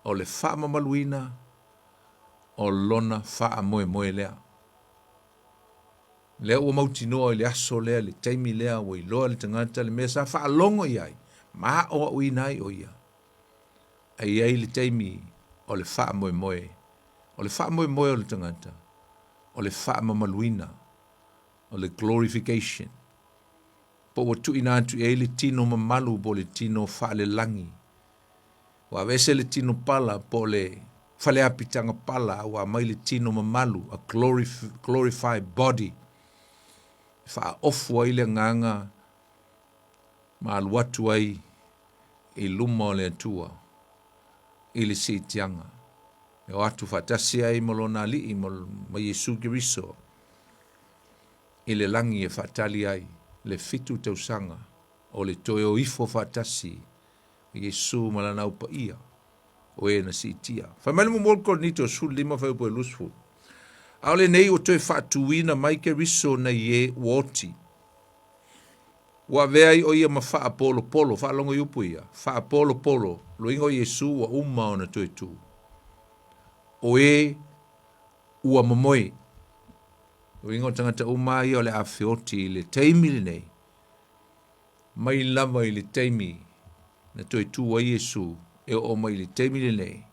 O le wha mamaluina. O lona wha moe lea. Lea ua mautinoa I le aso lea, le taimi lea, ua iloa le tangata, le mea sa wha alongo iai. Maa o uinai o ia. Ai le taimi o le wha moe. O le wha moe o le tangata. O le wha mamaluina. O le glorification. Po wa tu ina atu le tino mamalu po le tino wha le langi. Wa vese le tino pala po le whale apitanga pala wa mai le tino mamalu. A glorified body. Wha ofu ai le nganga ma aluatu ai I luma o le atua. I le sitianga. E o atu whatasi ai molona li ma Yesu Keriso. I le langi e whatali ai. Le fitu tausanga. O le toe o ifo whatasi. Yesu malana upa ia. O e na sitia. Whamele mo molko nito su lima whau po e lusfu. Aole nei o toe whatuina mai Keriso na ye woti. Wa vea o ia ma wha polo, wha longo yupu ia. Wha polo, lo ingo Yesu wa o na toe tu. O e ua mamoe. O ingo tangata ia o le awhioti le teimili nei. mai lava i le teimi na toi tu a Yesu e o mai le teimi le nei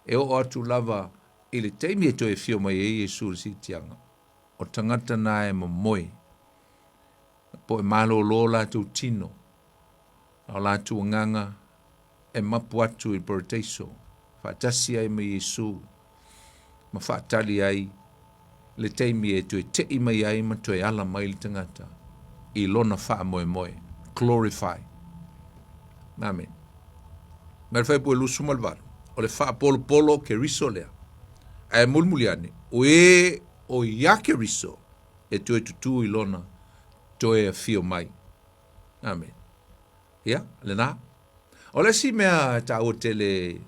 e o atu lava i le teimi e toi fio mai e Yesu le sitianga o tangata na e moe po e malo lo la tu tino o la tu nganga e mapu atu i porteiso fatasi ai mai Yesu ma fatali ai le teimi e toi te i mai ai ma toi ala mai le tangata i lona fa moe moe glorify amen mer fai po lusu malvar o le fa polo polo ke riso lea ai mulmuliane o ia ke riso e toi tutu i lona toi a fio mai amen ya le na o le si mea ta o tele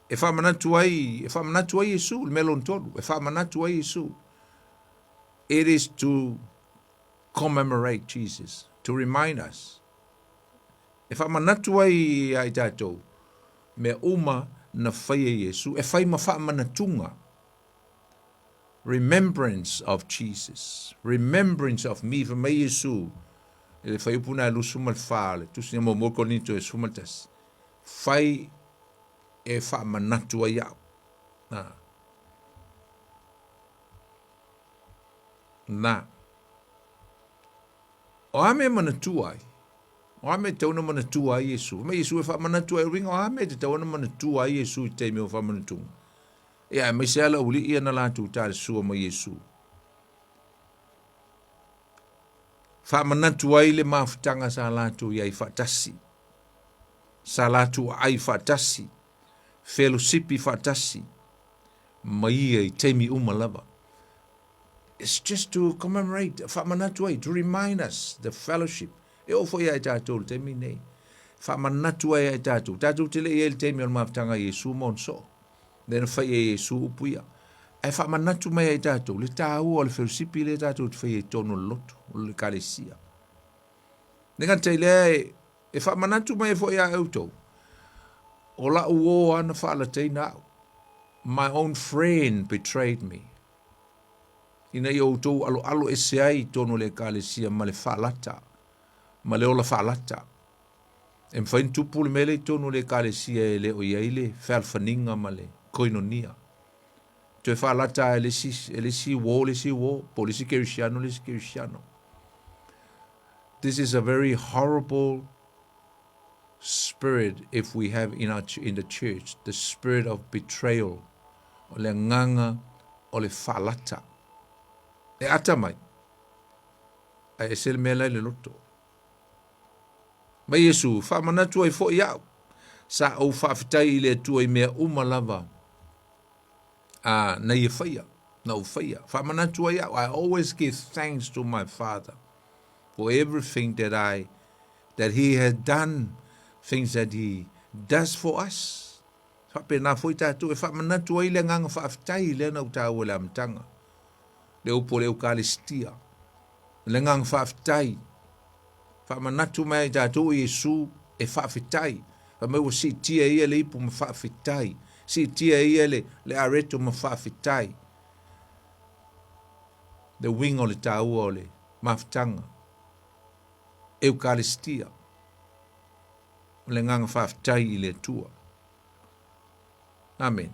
e fa manatu ai Yesu le melon tolu e fa manatu ai Yesu it is to commemorate Jesus to remind us e fa manatu ai tatou me uma na fai Yesu e fai ma fa manatunga remembrance of Jesus remembrance of me for me Yesu e fai puna lusu mal fale tu se mo konito e sumatas fai e fa manatu ai na o ame manatu ai o ame tauna manatu ai Yesu me Yesu e fa manatu ai ringa o ame te tauna manatu ai Yesu te me o fa manatu e ai me se ala uli ia na la tu ta su mo Yesu fa manatu ai le mafutanga sa la tu ia fatasi sa la tu ai fatasi fellowshipi fatasi mai ai te mi umalava. It's just to commemorate fa manatu ai to remind us the fellowship e o fo ia tatou te mi nei fa manatu ai tatou te le ia te mi o mafutanga Yesu monso then fa Yesu upuia e fa manatu mai ai tatou le tau o le fellowship le tatou te fa tono loto o le kalesia nega te le e fa manatu mai fo ia auto o la uo ana fa la te na my own friend betrayed me ina yo to alo ese ai tono le kalesia ma le fa lata ma le ola fa lata em fa intupu le mele tono le kalesia le o ile falfaninga ma le koinonia te fa lata le si wo polisi cristiano this is a very horrible spirit if we have in the church the spirit of betrayal o le nganga o le falata e atamai ai esel mela le loto ma Yesu fa manatu ai fo ia sa o fa fitai le tu ai me umalava na ye faya no faya fa manatu ai I always give thanks to my Father for everything that he has done things that he does for us fa pena foi tatu e fa manatu ai le nganga fa fitai le na uta o la mtanga le upo le Eucharistia le ngang whaafitai fa manatu mai tatu Yesu e whaafitai fa mai si tia ia le ipu ma whaafitai si tia ia le areto ma whaafitai the wing o le tau o le mafitanga Eucharistia le ngang whaafitai i le tua amen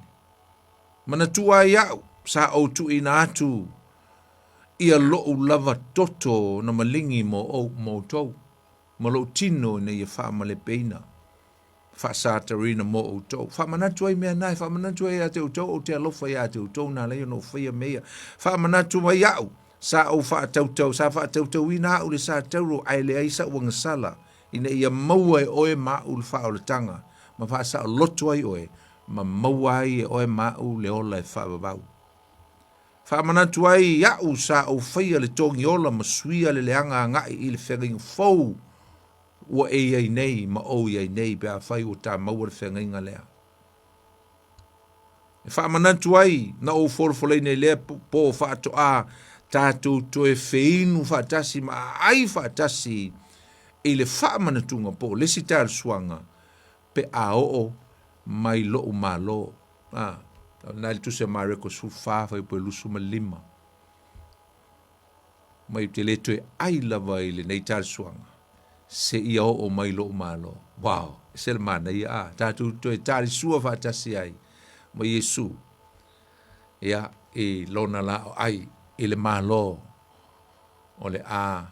manatua iau sa o tu ina atu ia lo lava toto na malingi mo tau ma lo tino ne ia fa male peina fa satarina mo o tau fa manatu ai mea nai fa manatu ai ate o tau o te alofa ia ate o tau na leo no fia mea fa manatu mai au sa o fa tau ina au le sa tauro ai le aisa wanga sala ina ia maua e oe ma u le fa o le tanga ma fa sa loto ai oe ma maua ai e oe ma u le ola e fa babau fa manatu ai ya u sa o fia le tongi ola ma suia le leanga ngai i le whenging fau wa e ai nei ma o i ai nei pe a fai o ta maua le whenginga lea e fa manatu ai na o forfolei nei lea po fa to a tātou to e feinu fa tasi ma ai fa tasi i le fa manatunga po le si tār suanga pe a o mai lo o malo na tu se mare ko su fa po lusu ma lima mai te le to ai lava i le nei tār suanga se ia o mai lo malo. Wow, se le mana ia tatu to tari sua fa tasi ai mo Yesu. Ia e lona la ai i le malo o le a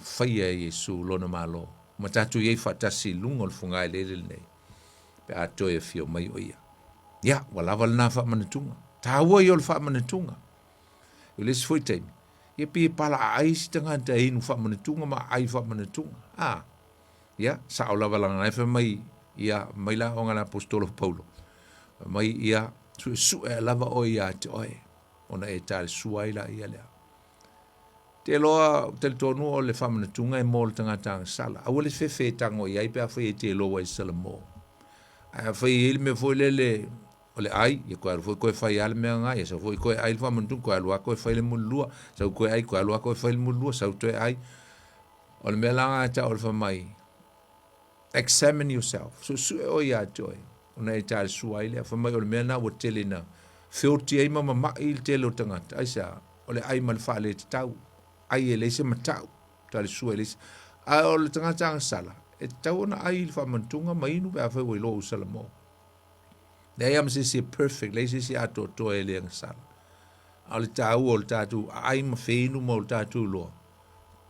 faia Yesu lona malo. Ma tatu ia fa tasi lungo le funga le nei. Pe a to e fio mai o ia. Ia, wala na fa manatunga. Tawa yo le fa manatunga. Yo les foi taimi. Ia pi pala ai si tanga ta inu fa manatunga ma ai fa manatunga. Ia, sa o lava langa fa mai ia mai la o ngana apostolo Paulo. Mai ia su e lava o ia te oe. Ona e tale suaila ia lea. Te loa te tonu o le fa manatunga e mo le tanga tanga sala. A wale fe tango ia i pe a fai te loa i sala mo. A fai il me foi le o le ai, ia koe foi koe fai ale mea ngai, sa foi koe ai fa mantun koe alua koe fai le mulua, sa koe ai koe alua koe fai le mulua, sa toe ai. O le mea langa ta o le fa mai. Examine yourself. So su e o ia toi. Ona e tale su ai le, fa mai o le mea na o tele na. Whioti ai mama ma il tele o tangata. Ai sa, o le ai mal fa le te tau. Ai e le se matau. Tale su e le se. A o le tangata ang sala. E tau na ai il fa mantunga ma inu pe a fai o ilo usala mo. Nei am se perfect, lei se ato to e le sala. Al tau o tatu ai ma feinu mo tatu lo.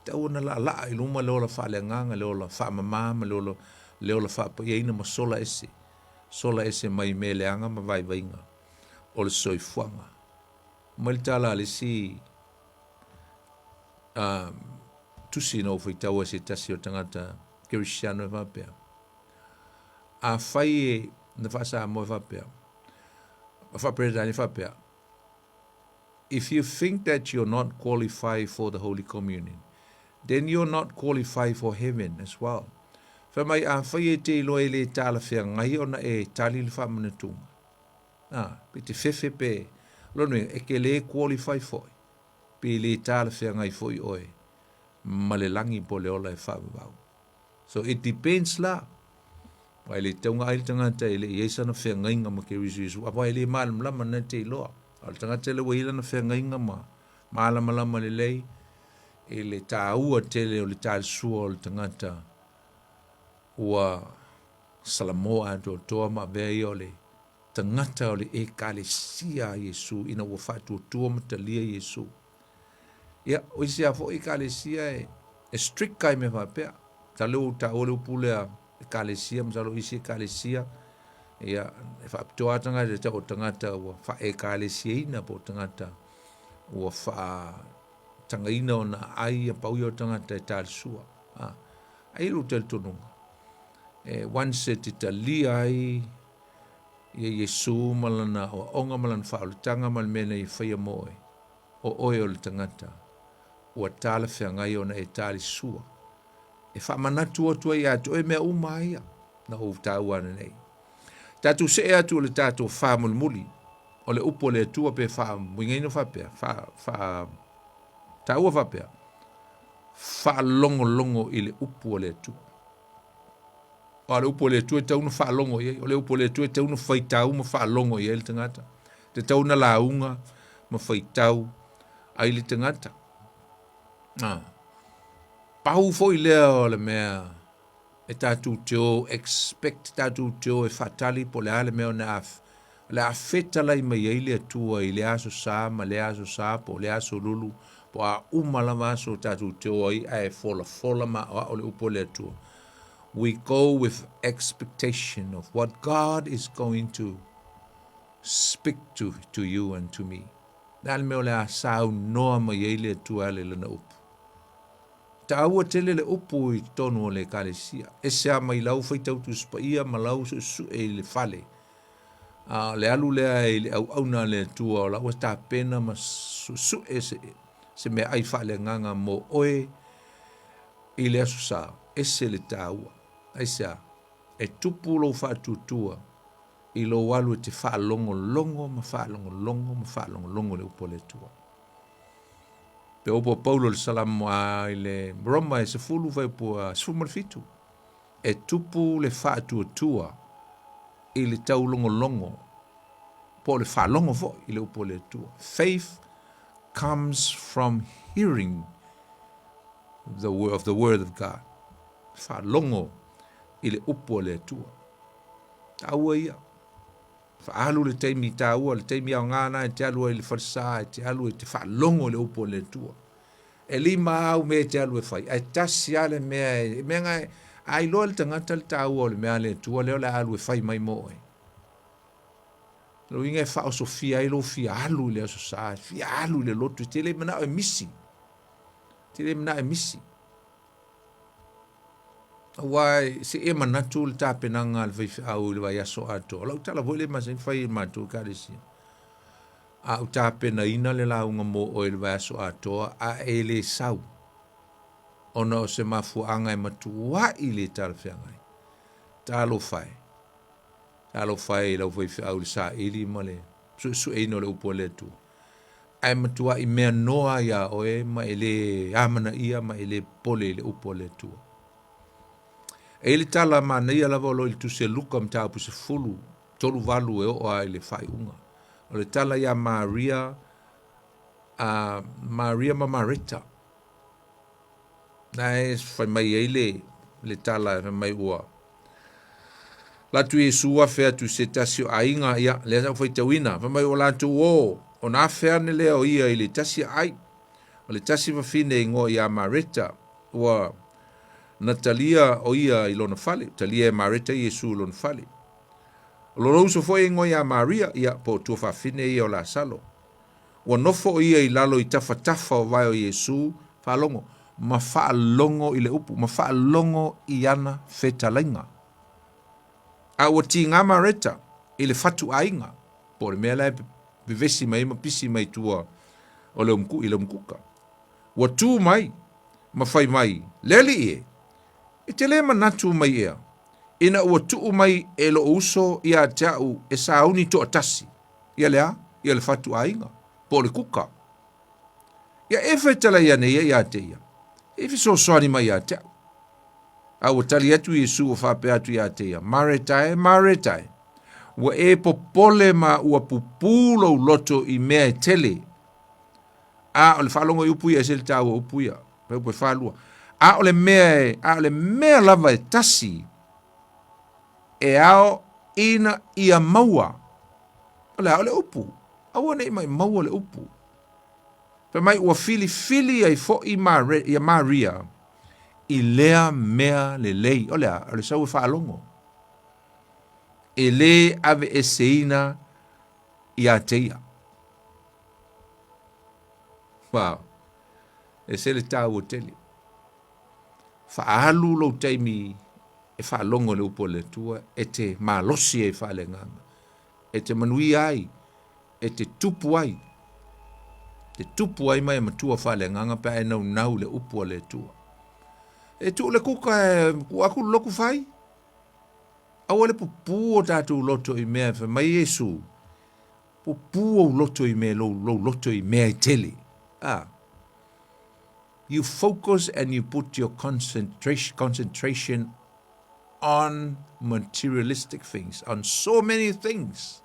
Tau na la i luma lo la fa le nganga lo la fa mama lo la fa pa ye ma sola ese. Sola ese mai me le anga ma vai vainga. O le soi fuanga. Mal tala le si tusi no foi tau ese tasi o tangata Cristiano va pe. A fai na fa sa mo va pe. If you think that you're not qualified for the Holy Communion, then you're not qualified for heaven as well. Famai a fai te lo ele tala fea ngai ona e tali le fa manatunga. Pe te fefe pe, lono e ke le qualify foi. Pe le tala fea ngai foi oe. Malelangi po le ola e fa vau. So it depends la. Wai le taunga ai tangata ele iesa na fea ngai ngama ke risu. Apa ele malam lama na te loa. Al tangata ele waila na fea ngai ngama. Malama lama le lei. Ele ta ua tele o le tal sua o le tangata. Ua Samoa to toa ma vea o le tangata o le e kalesia Yesu. Ina ua fatu o tua matalia Yesu. Ia, oisi a fo e kalesia e strict kai me whapea. Ta leo ta ole upulea ekalesia msalo isi ekalesia ia whaapitoa tangata te o tangata ua wha ekalesia ina po tangata ua wha tangaina o na ai a pauia o tangata e tārisua ai ru te tonunga wanse te talia ai ia Yesu malana o onga malana whaolitanga malmena i whaia moe o oe o le tangata ua tāla whiangai o na e tārisua e fa manatu o tua ia to e me umaia na o tau ana nei tatu se atu le tatu fa mulmuli o le upo le tua pe fa wingaino fa pe fa tau fa pe fa longo i le upo le tu o le upo le tu tau no fa longo ye o le upo le tu tau no fa tau mo fa longo ye le tangata te tau na launga mo fa tau ai le tangata pau foi leo le mea e tatu teo expect tatu teo e fatali po le ale mea na af le afeta lai mai ele atua i le aso sa ma le aso sa po le aso lulu po a umala maso tatu teo ai e fola ma o le upo le atua we go with expectation of what God is going to speak to you and to me na le mea le asau noa mai ele atua le lana upo ta ua tele le upu i tonu o le kalesia. E sea mai lau fai tau tu spaia ma lau su e le fale. Le alu lea e le au na le tua o lau ta pena ma su e se me ai fale nganga mo oe i le asu sa. E se le ta ua. Ai sea, e tupu lo fa tutua i lo walu e te fa longo le upo le tua. Pe opo Paulo le salamu a le Roma e se fulu vai po a sfumalfitu. E tupu le fa tua i le tau longo. Po le fa longo fo i le upo le tua. Faith comes from hearing the word of God. whaalongo i le upo le atua. Taua ia. Whaalu le teimi taua, le teimi au ngana, te alu i le wharsa, te alu i te whaalongo le upo le atua. E lima au me te alu e whai. Ai tasi ale mea, mea ngai, ai loa le tangata le taua o le mea le atua, leo le alu e whai mai mo e. Lo inga e whao so fia ilo fia alu le aso saa, fia alu le lotu, te le mana e misi. Te le mana e misi. Wai se e manatu le tapenanga le whaifi au le vai aso ato. Lau tala voi le masen whai matu karesi. A u tapena ina le launga mo o le vai aso ato a e le sau. Ona o se mafuanga e matu wa i le tala whiangai. Talo whai. Talo whai lau whaifi au le saa ili ma le. Su eino le upo le tu. Ai matua i mea noa ia o e ma ele amana ia ma ele pole le upo le tua. E le tala mana ia lava lo il tu se luka mta pu se fulu tolu valu e o ai le fai unga. O le tala ia Maria ma Marita. Nai fai mai ele le tala mai ua. La tu Yesu a fea tu se tasio ainga ia le sa fai tawina fa mai o la tu o na fea ne le o ia ile tasi ai. O le tasi va fine ngo ia Marita ua Natalia o ia i lona fale, talia e Marita Yesu lona fale. Lona uso foi ingo ia Maria, ia po tua whawhine ia o la salo. Wa nofo o ia i lalo i tafa o vai o Yesu, whaalongo. Ma whaalongo i le upu, ma whaalongo i ana whetalainga. A ua ti ngā Marita, i le fatu ainga, po le mea lai bivesi mai, ma pisi mai tua o le i le umkuka. Wa tu mai, ma whai mai, leli e, e te le manatu mai ea. Ina ua tuu mai e lo uso ia teau e sauni to atasi. Ia lea, ia le fatu ainga. Po le kuka. Ia efe tala ia ne ia te ia. Efe so soani mai ia teau. A ua tali atu Yesu o whape atu ia te ia. Maretai. Ua e popole ma ua pupulo loto i mea tele. A o le whalongo i upuia e se le tau o upuia. Pau pe whalua. A o le mea lava e tasi. E ao ina ia maua. O le upu. Aua nei mai maua le upu. Pe mai ua fili ai fo i Maria. I lea mea le lei. O le sau e whaalongo. E le ave e seina i a teia. Wow. E se le tau o tele. Whaalu lo teimi e whaalongo le upo le tua, e te malosi e whaale nganga. E te manui ai, e te tupu ai. Te tupu ai mai matua whaale nganga, pa e nau le upo le tua. E tu le kuka e aku loku whai. Awa le pupu o tatu loto i mea, fa mai Yesu. Pupu o loto i mea, lo loto i mea i tele. You focus and you put your concentration on materialistic things, on so many things,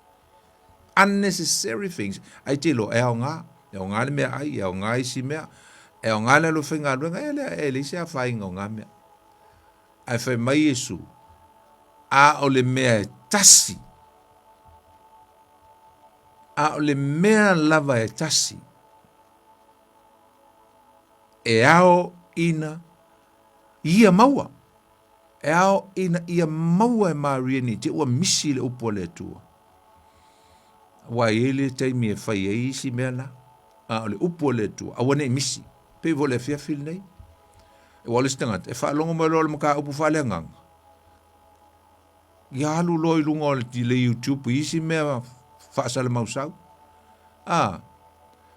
unnecessary things. Ai te lo e o ngā le mea ai, e o ngā isi mea, e o ngā le lo whinga luenga, e le se a whainga o ngā mea. Ai whai mai Yesu, a o le mea tasi, a o le mea lava e tasi, e ao ina ia maua. E ao ina ia maua e Maria ni te ua misi le upo le tua. Wa ele teimi e whai e isi mea na. A le upo le tua. Awa ne misi. Pe vo le whiawhil nei. E wale stangat. E whaalongo mai loa le maka upu whale ngang. Ia halu loi lunga o le YouTube isi mea whaasale mausau.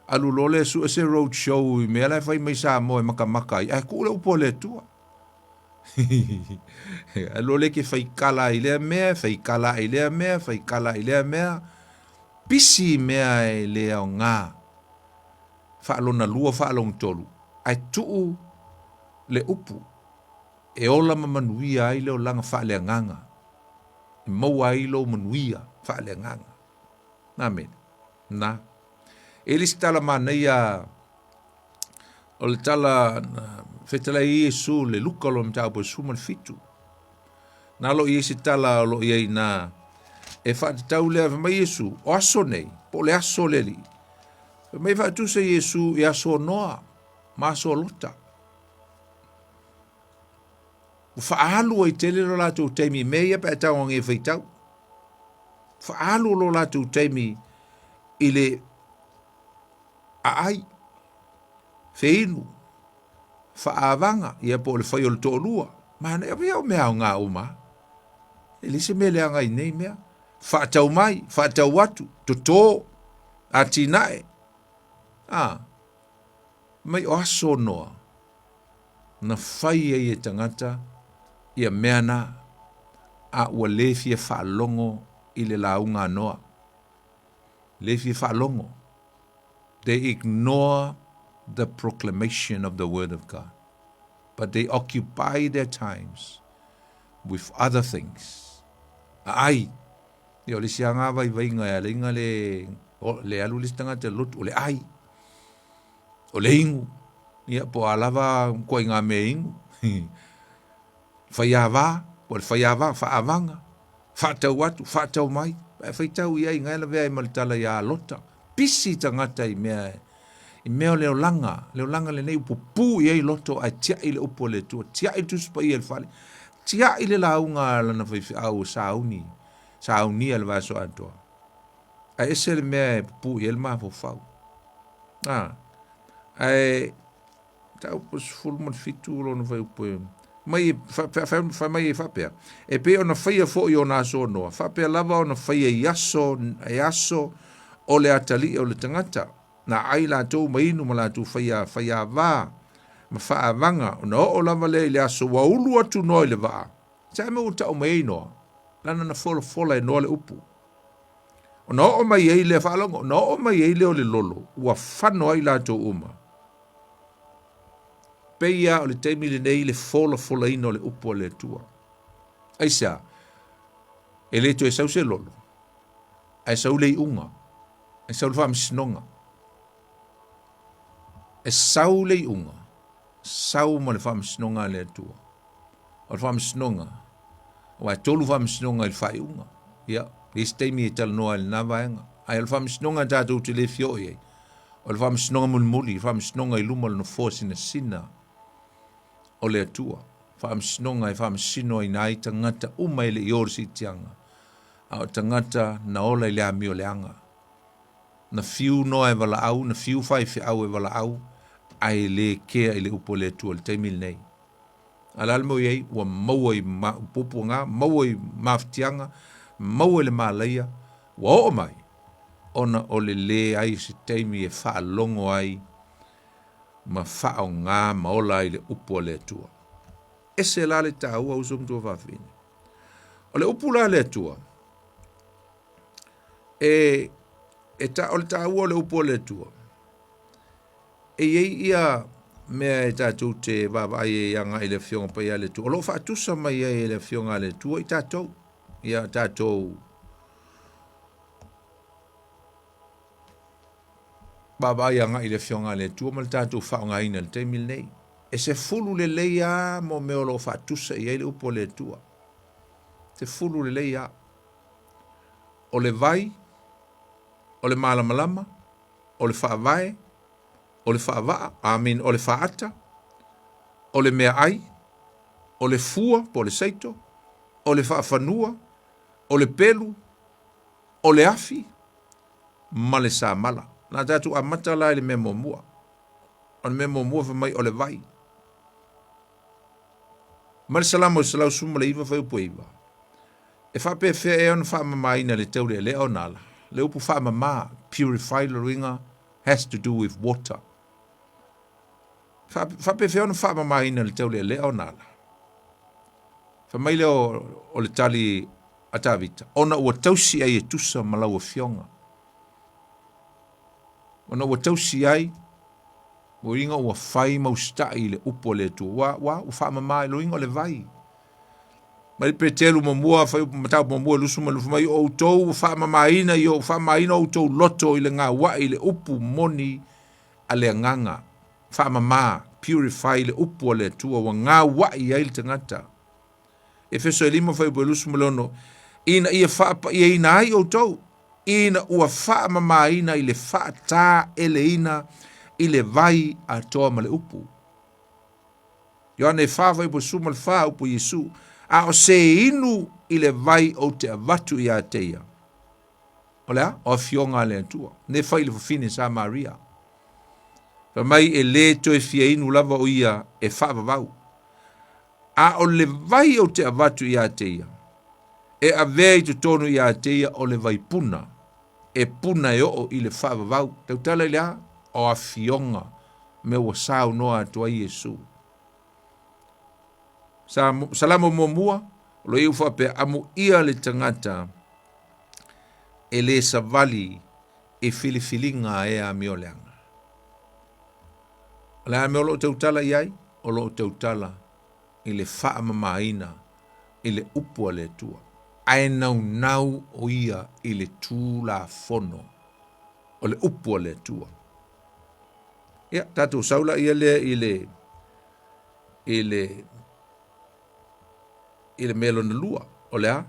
Alu lole su ese road show i mea lai whai mai Samoa e maka ai. Ku le upo le tua. Alu le ke whai kala i lea mea. Pisi mea e lea o ngā. Whaalona lua whaalong tolu. Ai tuu le upu. E ola mamanuia ai leo langa whaale nganga. E maua ai lo manuia whaale nganga. Amen. Na. Elis tala mana ia o le tala fetala Yesu le luka lo mtau po sumal fitu. Na lo Yesu tala lo ye na e fa tau le ma Yesu o aso nei, po le aso le li. Me fa tu se Yesu e aso noa, ma so lota. Fa alu ai tele lo la tu temi me ya pa tau nge feitau. Fa alu lo la tu temi ile ai feinu fa avanga ia po le fai o le tolua ma ne ia me au nga uma ele se me le anga nei mea fa tau mai fa tau watu to atinae mai o aso noa na fai e tangata ia meana a ua lefie fa longo ile launga noa lefie fa longo. They ignore the proclamation of the word of God, but they occupy their times with other things. Ai, yo le sianga vai nga le ngale le alu le stanga te lut o le ai. O le ingu, ia po alava ko nga me ingu. Faiava, o le faiava fa avanga. Fa tau watu, fa tau mai. Fa tau ia nga la ve mal tala ya lota. Pisi tangata i mea leolanga le nei upupu i loto a tia i le upo le tua, tia i tuspa i el fale, tia i le launga lana whaifi au sauni al vaso atoa. A ese le mea pupu i el mafo fau. Tau pos fulman fitu lona whai upo i. Mai mai e whapea. E pe ona whaia fo i ona aso noa. Whapea lava ona whaia i aso o le atali o le tangata. Na ai la tau mainu ma la tau whaia vā. Ma wha vanga. O na o lava le aso wa ulu atu noi le vaa. Sa me uta o maino. Lana na fola e noa le upu. O na o mai ei le whaalongo. O na o mai ei le o le lolo. Ua whano ai la tau uma. Peia o le teimi le nei le fola ino le upu o le tua. Aisa. E le tu e sau se lolo. Ai sau le unga. E sau le whaamisinonga. E sau le unga. Sau ma le whaamisinonga le atua. O le whaamisinonga. O ai tolu whaamisinonga le whai unga. Ia. Le steimi e tala noa le nawaenga. Ai le whaamisinonga tātou te le fio iei. O le whaamisinonga mulimuli. Le whaamisinonga i luma le no fōsina sina. O le atua. Whaamisinonga e whaamisino i nai tangata uma i le iorsi tianga. A o tangata na ola i le amio le anga. Na fiu noa e wala au, na fiu whai fi au e wala au, ai le kea i le upo le tua, le teimil nei. Alalmo iei, ua maua i pupunga, maua i maftianga, maua i le malaia, ua o mai, ona o le ai si teimi e wha longo ai, ma wha o ngā maola i le upo le tua. Ese la le tā ua usum tua whawhine. O le upo la le tua, o le tāua le upo le tua. E iei ia mea e tātou te wawai e anga i le fionga pa ia le tua. O lo whaatusa mai e le fionga le tua i tātou. Ia tātou wawai anga i le fionga le tua, ma le tātou whaonga ina le teimil nei. E se fulu le leia mo mea lo whaatusa i le upo le tua. Se fulu le leia. O le vai, o le malamalama, o le whaavae, o le whaavaa, o le whaata, o le mea ai, o le fua, po le seito, o le whaafanua, o le pelu, o le afi, ma le sa mala. Nā tātu a matala i le mea momua. O le mea momua whamai o le vai. Ma le salamo i salau suma le iwa whaiupo iwa. E whape whea e ona whaamamaina le teure le o nala. Le upu whaamama, purified le ringa, has to do with water. Whape whea ona whaamamaina le teure le o nala. Whamaile o le tali atavita. Ona ua tausi ai e tusa malaua fionga. Ona ua tausi ai, o ringa ua whai maustai le upo le tu. Wa whaamama le ringa le vai. Mai petelu mamua fai matau mamua lusu malufu mai o tou whaamamaina i o whaamaina o tou loto i le ngā wa i le upu moni a le nganga. Whaamama purify le upu o le atua ua ngā wai ai le tangata. Efeso 5:8 ina ia whaapa ia ina ai o tau, ina ua wha mama ina i le wha tā ele ina i le vai a toa ma le upu. Ioane whawai po suma le wha upu Yesu, a o se inu i le vai o te avatu i a teia. O lea, o fionga le atua. Ne whai le fufine sa Maria. Pa mai e le to e fia inu lava o ia e whaavavau. A o le vai o te avatu i a teia. E a vei te tonu i a teia o le vai puna. E puna e o i le whaavavau. Tautala i lea, o a fionga me wa sao noa atua Yesu. Salamo mua, lo iu whape amu ia le tangata e le savali e filifilinga e a mioleanga. Le a meolo tautala iai, o lo tautala i le wha mamaina i le upua le tua. Ai nau o ia i le tū la fono o le upua le tua. Ia, tātou saula ia le i le melo na lua, o le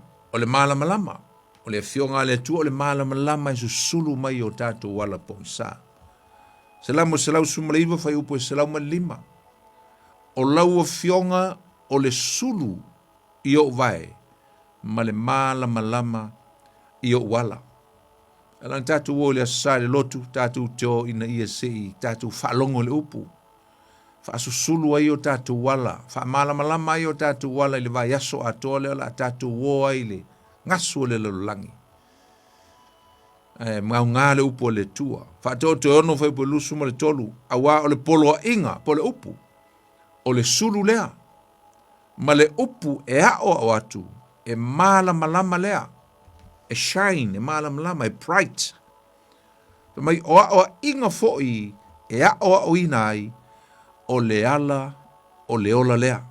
malamalama, o le fionga le tua, o le malamalama i susulu mai o tātou wala pongsa. Selamo selau sumaleiva fai upo e selau malima. O lau o fionga o le sulu i o vai, ma le malamalama i o wala. Alang tātou o le asā le lotu, tātou teo ina ia sei, tātou whaalongo le upu. Whaasusulu ai o tātou wala, whaamalamalama ai o tātou wala i le vai aso a toa le ala, tātou o ai le ngasu o le lalulangi. Mau ngā le upu o le tua. Whaatau te ono whai po lusu ma le tolu, a wā o le polo a inga, po le upu, o le sulu lea. Ma le upu e ao o atu, e malamalama lea, e shine, e malamalama, e bright. Mai o a inga fo'i, e ao o ina ai, o le ala, o le ola lea.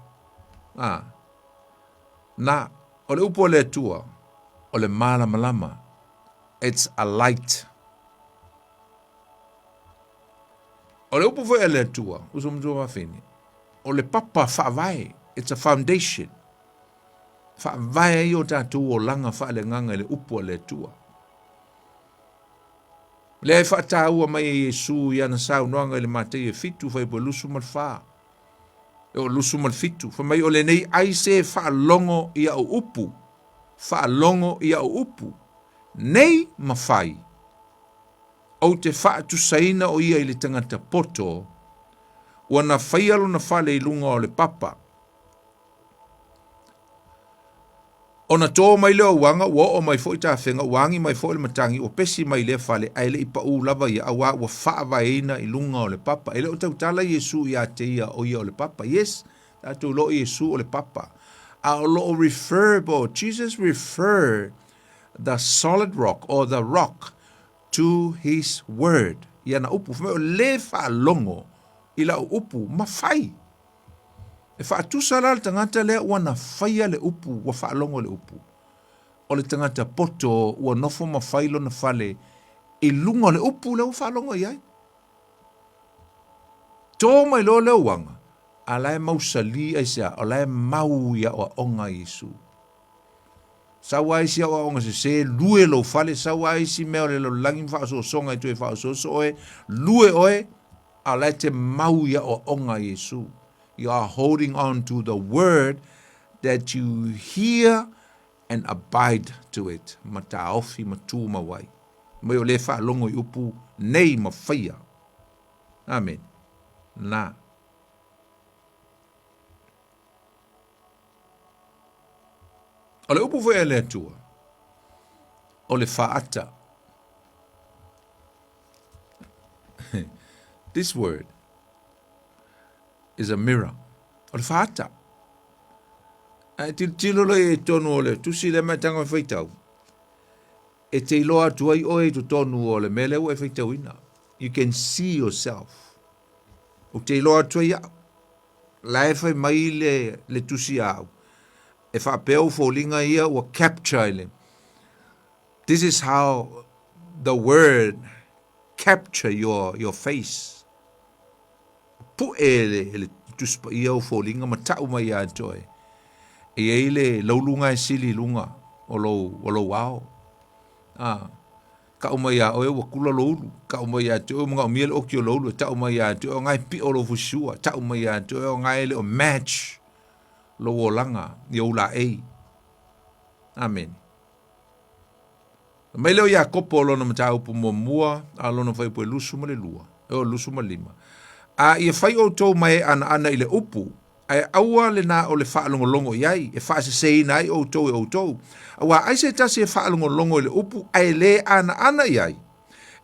Na, o le upu o le tua, o le malamalama, it's a light. O le upu foi le tua, uso mtua mafini. O le papa whaavai, it's a foundation. Whaavai ai o tātou o langa whaale nganga le upu o le tua. Le ai whaataua mai e Yesu i ana sau noanga le matei e fitu fai po lusu mal wha. E o lusu mal fitu. Fa mai o le nei ai se whaalongo i au upu. Whaalongo i au upu. Nei mawhai. O te whaatu saina o ia i le tangata poto. Ua na whaialo na whale i lunga o le papa. O na tō mai leo wanga, ua o mai fo i tāwhenga, wangi mai fo i le matangi, o pesi mai lea whale, ai le i pa u lava ia, awa ua whaavaina i lunga o le papa. Ele o tautala Yesu i a te ia o ia o le papa. Yes, tātou lo Yesu o le papa. A o lo refer, bo, Jesus refer the solid rock, or the rock, to his word. Ia na upu, o le whaalongo, i la upu, mawhai. E whaatusa la le tangata lea ua na whaia le upu, ua whaalongo le upu. O le tangata poto ua nofo mawhailo na whale i lunga le upu leo whaalongo iai. Tō mai lo leo wanga, a lae mausali ai sea, a lae mau ia o onga Yesu. Sawa ai sia o onga se lue lo whale, sawa ai si meo le lo langi whaaso songa i tue whaaso so oe, lue oe, a lae te mau ia o onga Yesu. You are holding on to the word that you hear and abide to it. Mataofi matu mawai. Mai o le whaalongo i upu nei mawhaia. Amen. Na. O le upu foi e le atua. O le whaata. This word is a mirror. O le whaata. Tilolo e tonu o le tusi le matanga whaitau. E te iloa tuai oe tu tonu o le mele o e whaitau ina. You can see yourself. O te iloa tuai au. Lae whai mai le tusi au. E whapeo fōlinga ia o capture ile. This is how the word capture your face. pu ele tuspa ia o folinga ma tau mai a joy. E ele laulunga e sili lunga o lo wao. Ka uma ia oe wa kula loulu. Ka uma ia te o mga miel o ki o loulu. Ta uma ia te o ngai pi o lo fusua. Ta uma ia te o ngai le o match. Lo o langa. I o la ei. Amen. Mai leo ia kopo o lona mata upu mo mua. A lona fai po e lusu ma le lua. E o lusu ma lima. A ia fai o tau mai ana i le upu. Ai aua le na o le whaalongolongo iai. E whaase sei nai o tau e o tau. Awa ai se tasi e whaalongolongo i le upu. Ai le ana iai.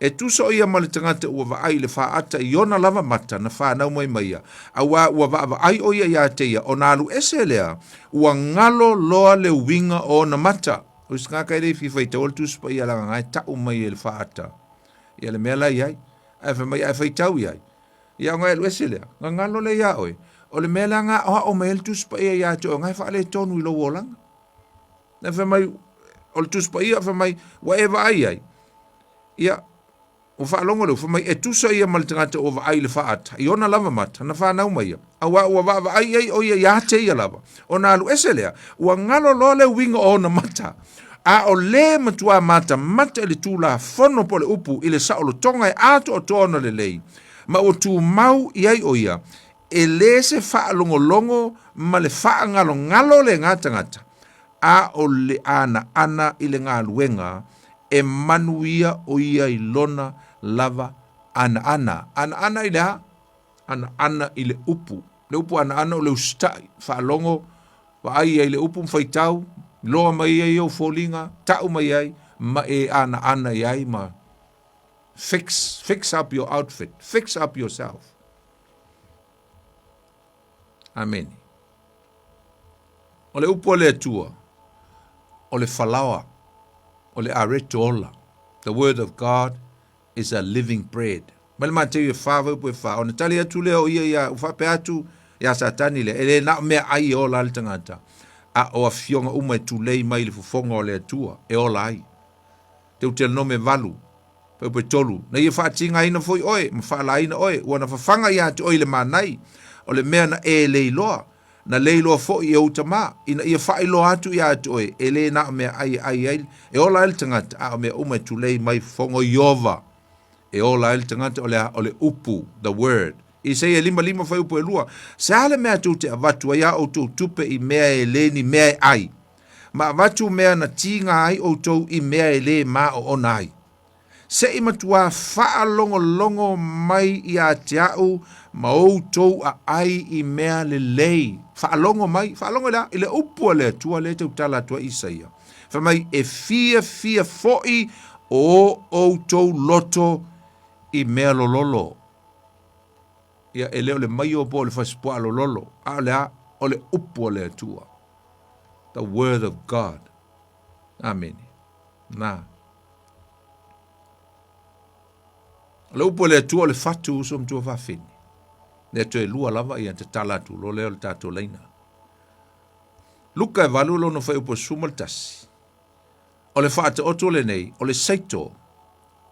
E tusa o ia ma le tangata ua wa ai le whaata i ona lava mata na whanau mai maia. Awa ua wa ai o ia te ia. O nalu ese lea. Ua ngalo loa le winga o na mata. O si ngaka i le whiwhai tawal tuspa ia langa ngai tau mai e le whaata. Ia le mea iai. Ai whamai ai whaitau iai. Ia ngai lu ese lea. Ngalo le ia oi. O le mea langa o mai le tuspa ia te o ngai whaale tonu i lo wolanga. Na whamai o le tuspa ia whamai whaever ai. Ia o whaalongo leo whamai e tusa ia mal tangata o wa ai le whaata. I ona lava mata na whanau mai ia. A wa ai o ia te ia lava. O na alu ese lea. Ua ngalo lo le winga o na mata. A o le matua mata le tūla whono po le upu i le saolo tonga e ato o tōna le lei. Ma o tū mau iai o ia. E le se whaalongolongo ma le whaangalo le ngata. A o le ana i le ngā luenga e manuia o ia i lona lava ana i le ha ana i le upu ana o le ustai whaalongo wa ai le upu mwhaitau loa mai ai o folinga tau mai ai ma e ana i ai ma fix up your outfit, fix up yourself. Amen. O le upu o le atua o le whalawa o le areto ola. The word of God is a living bread. Mal ma te whawa upu e wha. O na tali atu leo ia uwhape atu ia satani le. Ele na mea ai ola al tangata. A o a fionga uma e tulei mai le fufonga o le atua. E ola ai. Te utel no me valu. Pe tolu. Na ia whaatinga ina foi oe. Mwhala ina oe. Ua na whawhanga ia te oe le manai. O le mea na e leiloa. Na leilo fo i o tama ina ia failo atu ia atu e ele na me ai e ola el tangata a me uma tulei mai fongo yova e ola el tangata ole upu the word i sei e lima fai upu e lua sale me atu te avatu ia o tu tupe i mea e le ni mea ai ma avatu mea na tinga ai o tu i mea e le ma o onai se i matua faa longo mai i a te au ma o tou a ai i mea le lei. Faa longo la, i le upu le tua le te utala tua isaia. Fa mai e fia foi o tou loto i mea lololo. Ia e leo le mai o po le fasipua lololo. A lea o le upu le tua. The word of God. Amen. Na. Le upu le tua le fatu uso mtua whawhini. Ne te lua lava i te talatu lo leo le tato leina. Luka e valu lo no whai upo sumal tasi. O le whaata oto le nei, o le saito,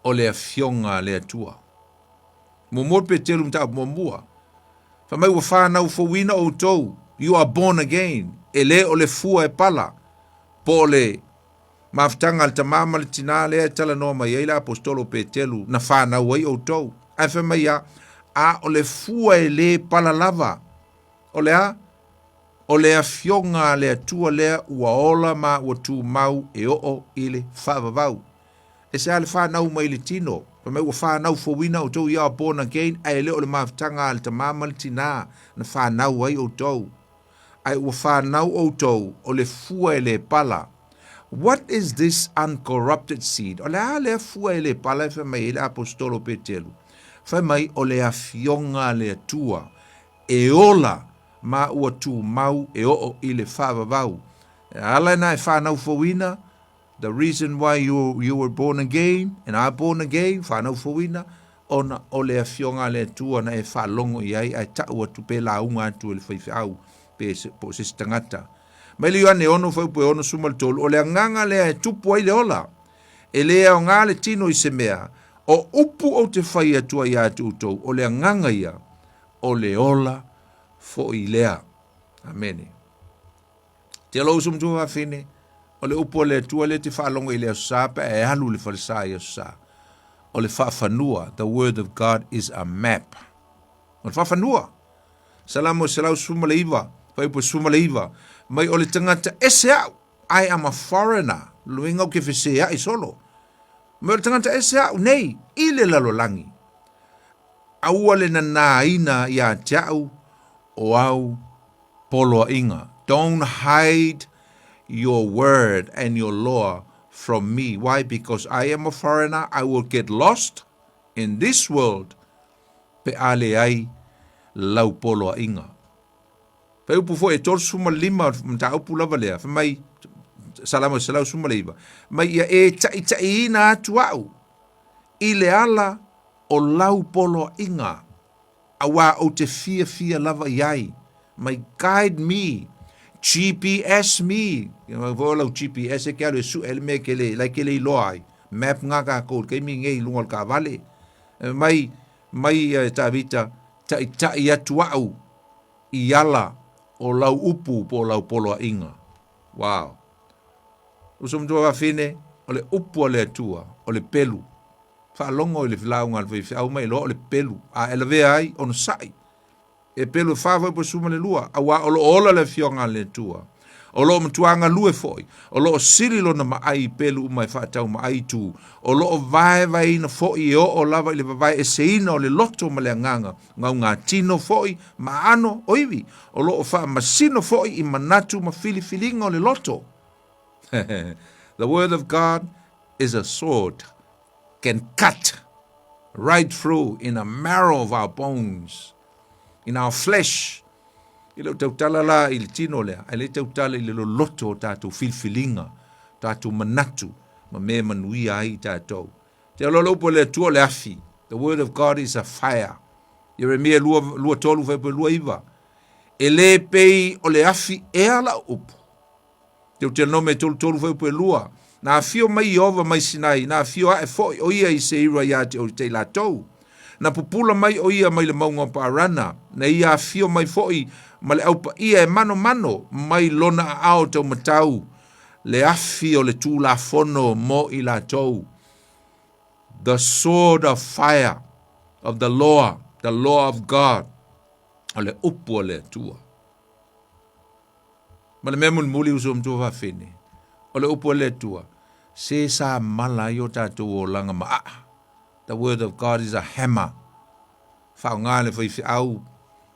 o le afionga le atua. Mumor pe telu mta mua. Whamai wa whanau fawina o tou, you are born again. E le o le fua e pala. Po le maftanga al tamama le tina le tala noa mai eila apostolo pe telu na whanau ai o tou. Ai whamai a o le fua e le pala lava. O le afionga le atua lea ua ola ma ua tu mau e o i le whavavau. E se ale whanau mai le tino. Pa mai ua whanau fawina o tou ia born again. Ai le o le maftanga al tamama le tina na whanau ai o tou. Ai ua whanau o tou o le fua e le pala. What is this uncorrupted seed? O le fua e le pala e whamai le apostolo petelu. Whamai o le afionga le atua. E ola ma ua tu mau e o i le whavavau. Ala na e whanau fawina. The reason why you were born again and are born again, whanau fawina. Ona o le afionga le atua na e whalongo i ai tau atu pe la unga atu le whaiwhau pe po se stangata. Mai li ane ono whaupu e ono sumal tolu. O le anganga le e tupu ai le ola. E le o ngā le tino i se mea. O upu o te whai atua i atu utou. O le anganga ia. o le ola fo i lea. Amene. Te alo usum tua fine, o le upo le tua le te whaalonga i le asa, pe e halu le whalisa i asa. O le whaafanua, the word of God is a map. O le whaafanua. Salamo salau suma le iwa, paipo suma le iwa, mai o le tangata ese au, I am a foreigner, luinga o ke whesea i solo. Mai o le tangata ese au, nei, i le lalolangi. Aua le na ina i a tiau, o au poloa inga. Don't hide your word and your law from me. Why? Because I am a foreigner. I will get lost in this world. Pe ale ai lau poloa inga. Pe upu fo e tol suma lima mta upu lava lea. Fe mai salama salau suma leiva. Mai ia e tai ina atu au. I le ala o lau poloa inga. Awa o te fia lava iai. Mai guide me. GPS me. Vola o GPS e kia le su ele me ke le lai ke le loai. Map nga ka ko ke mi ngei lungal ka vale. Mai ta vita tai atu au i ala o lau upu po lau polo inga. Wow. Usum tua fine o le upu o le atua o le pelu. Fa longo i le filau ngal fi au mai lo o le pelu. A eleve ai on sai. E pelu fava po suma le lua. Awa o lo ola le fionga le tua. O lo mtuanga lue foi. O lo siri lo na maai pelu umai whaatau maai tu. O lo vai na foi o lava i le vai e seina o le loto ma le nganga. Ngau ngā tino foi ma ano oiwi. O lo wha masino foi i manatu ma filifilinga o le loto. The word of God is a sword. Can cut right through in the marrow of our bones. In our flesh. I leo tautala la i le tino lea. I le tautala i le loloto o tātou filfilinga. Tātou manatu. Ma me manuia ai tātou. Te alolopo le tua le afi. The word of God is a fire. Yeremia lua tolu whaipo lua iwa. E le pei o le afi e ala upu. Te nome tolu whaipo lua. Na fio mai ova mai sinai. Na fio a e foi o ia i se ira ia te o te la tou. Na pupula mai o ia mai le maunga parana. Na ia fio mai foi ma le aupa ia e mano mai lona ao tau matau. Le afi o le tū la fono mo i la tou. The sword of fire of the law of God. O le upu o le tua. Ma le mea muli uso mtua whawhine. O le upu o le tua. Se sa mala i o tātou o langa maa. The word of God is a hammer. Whao ngā le whaifi au.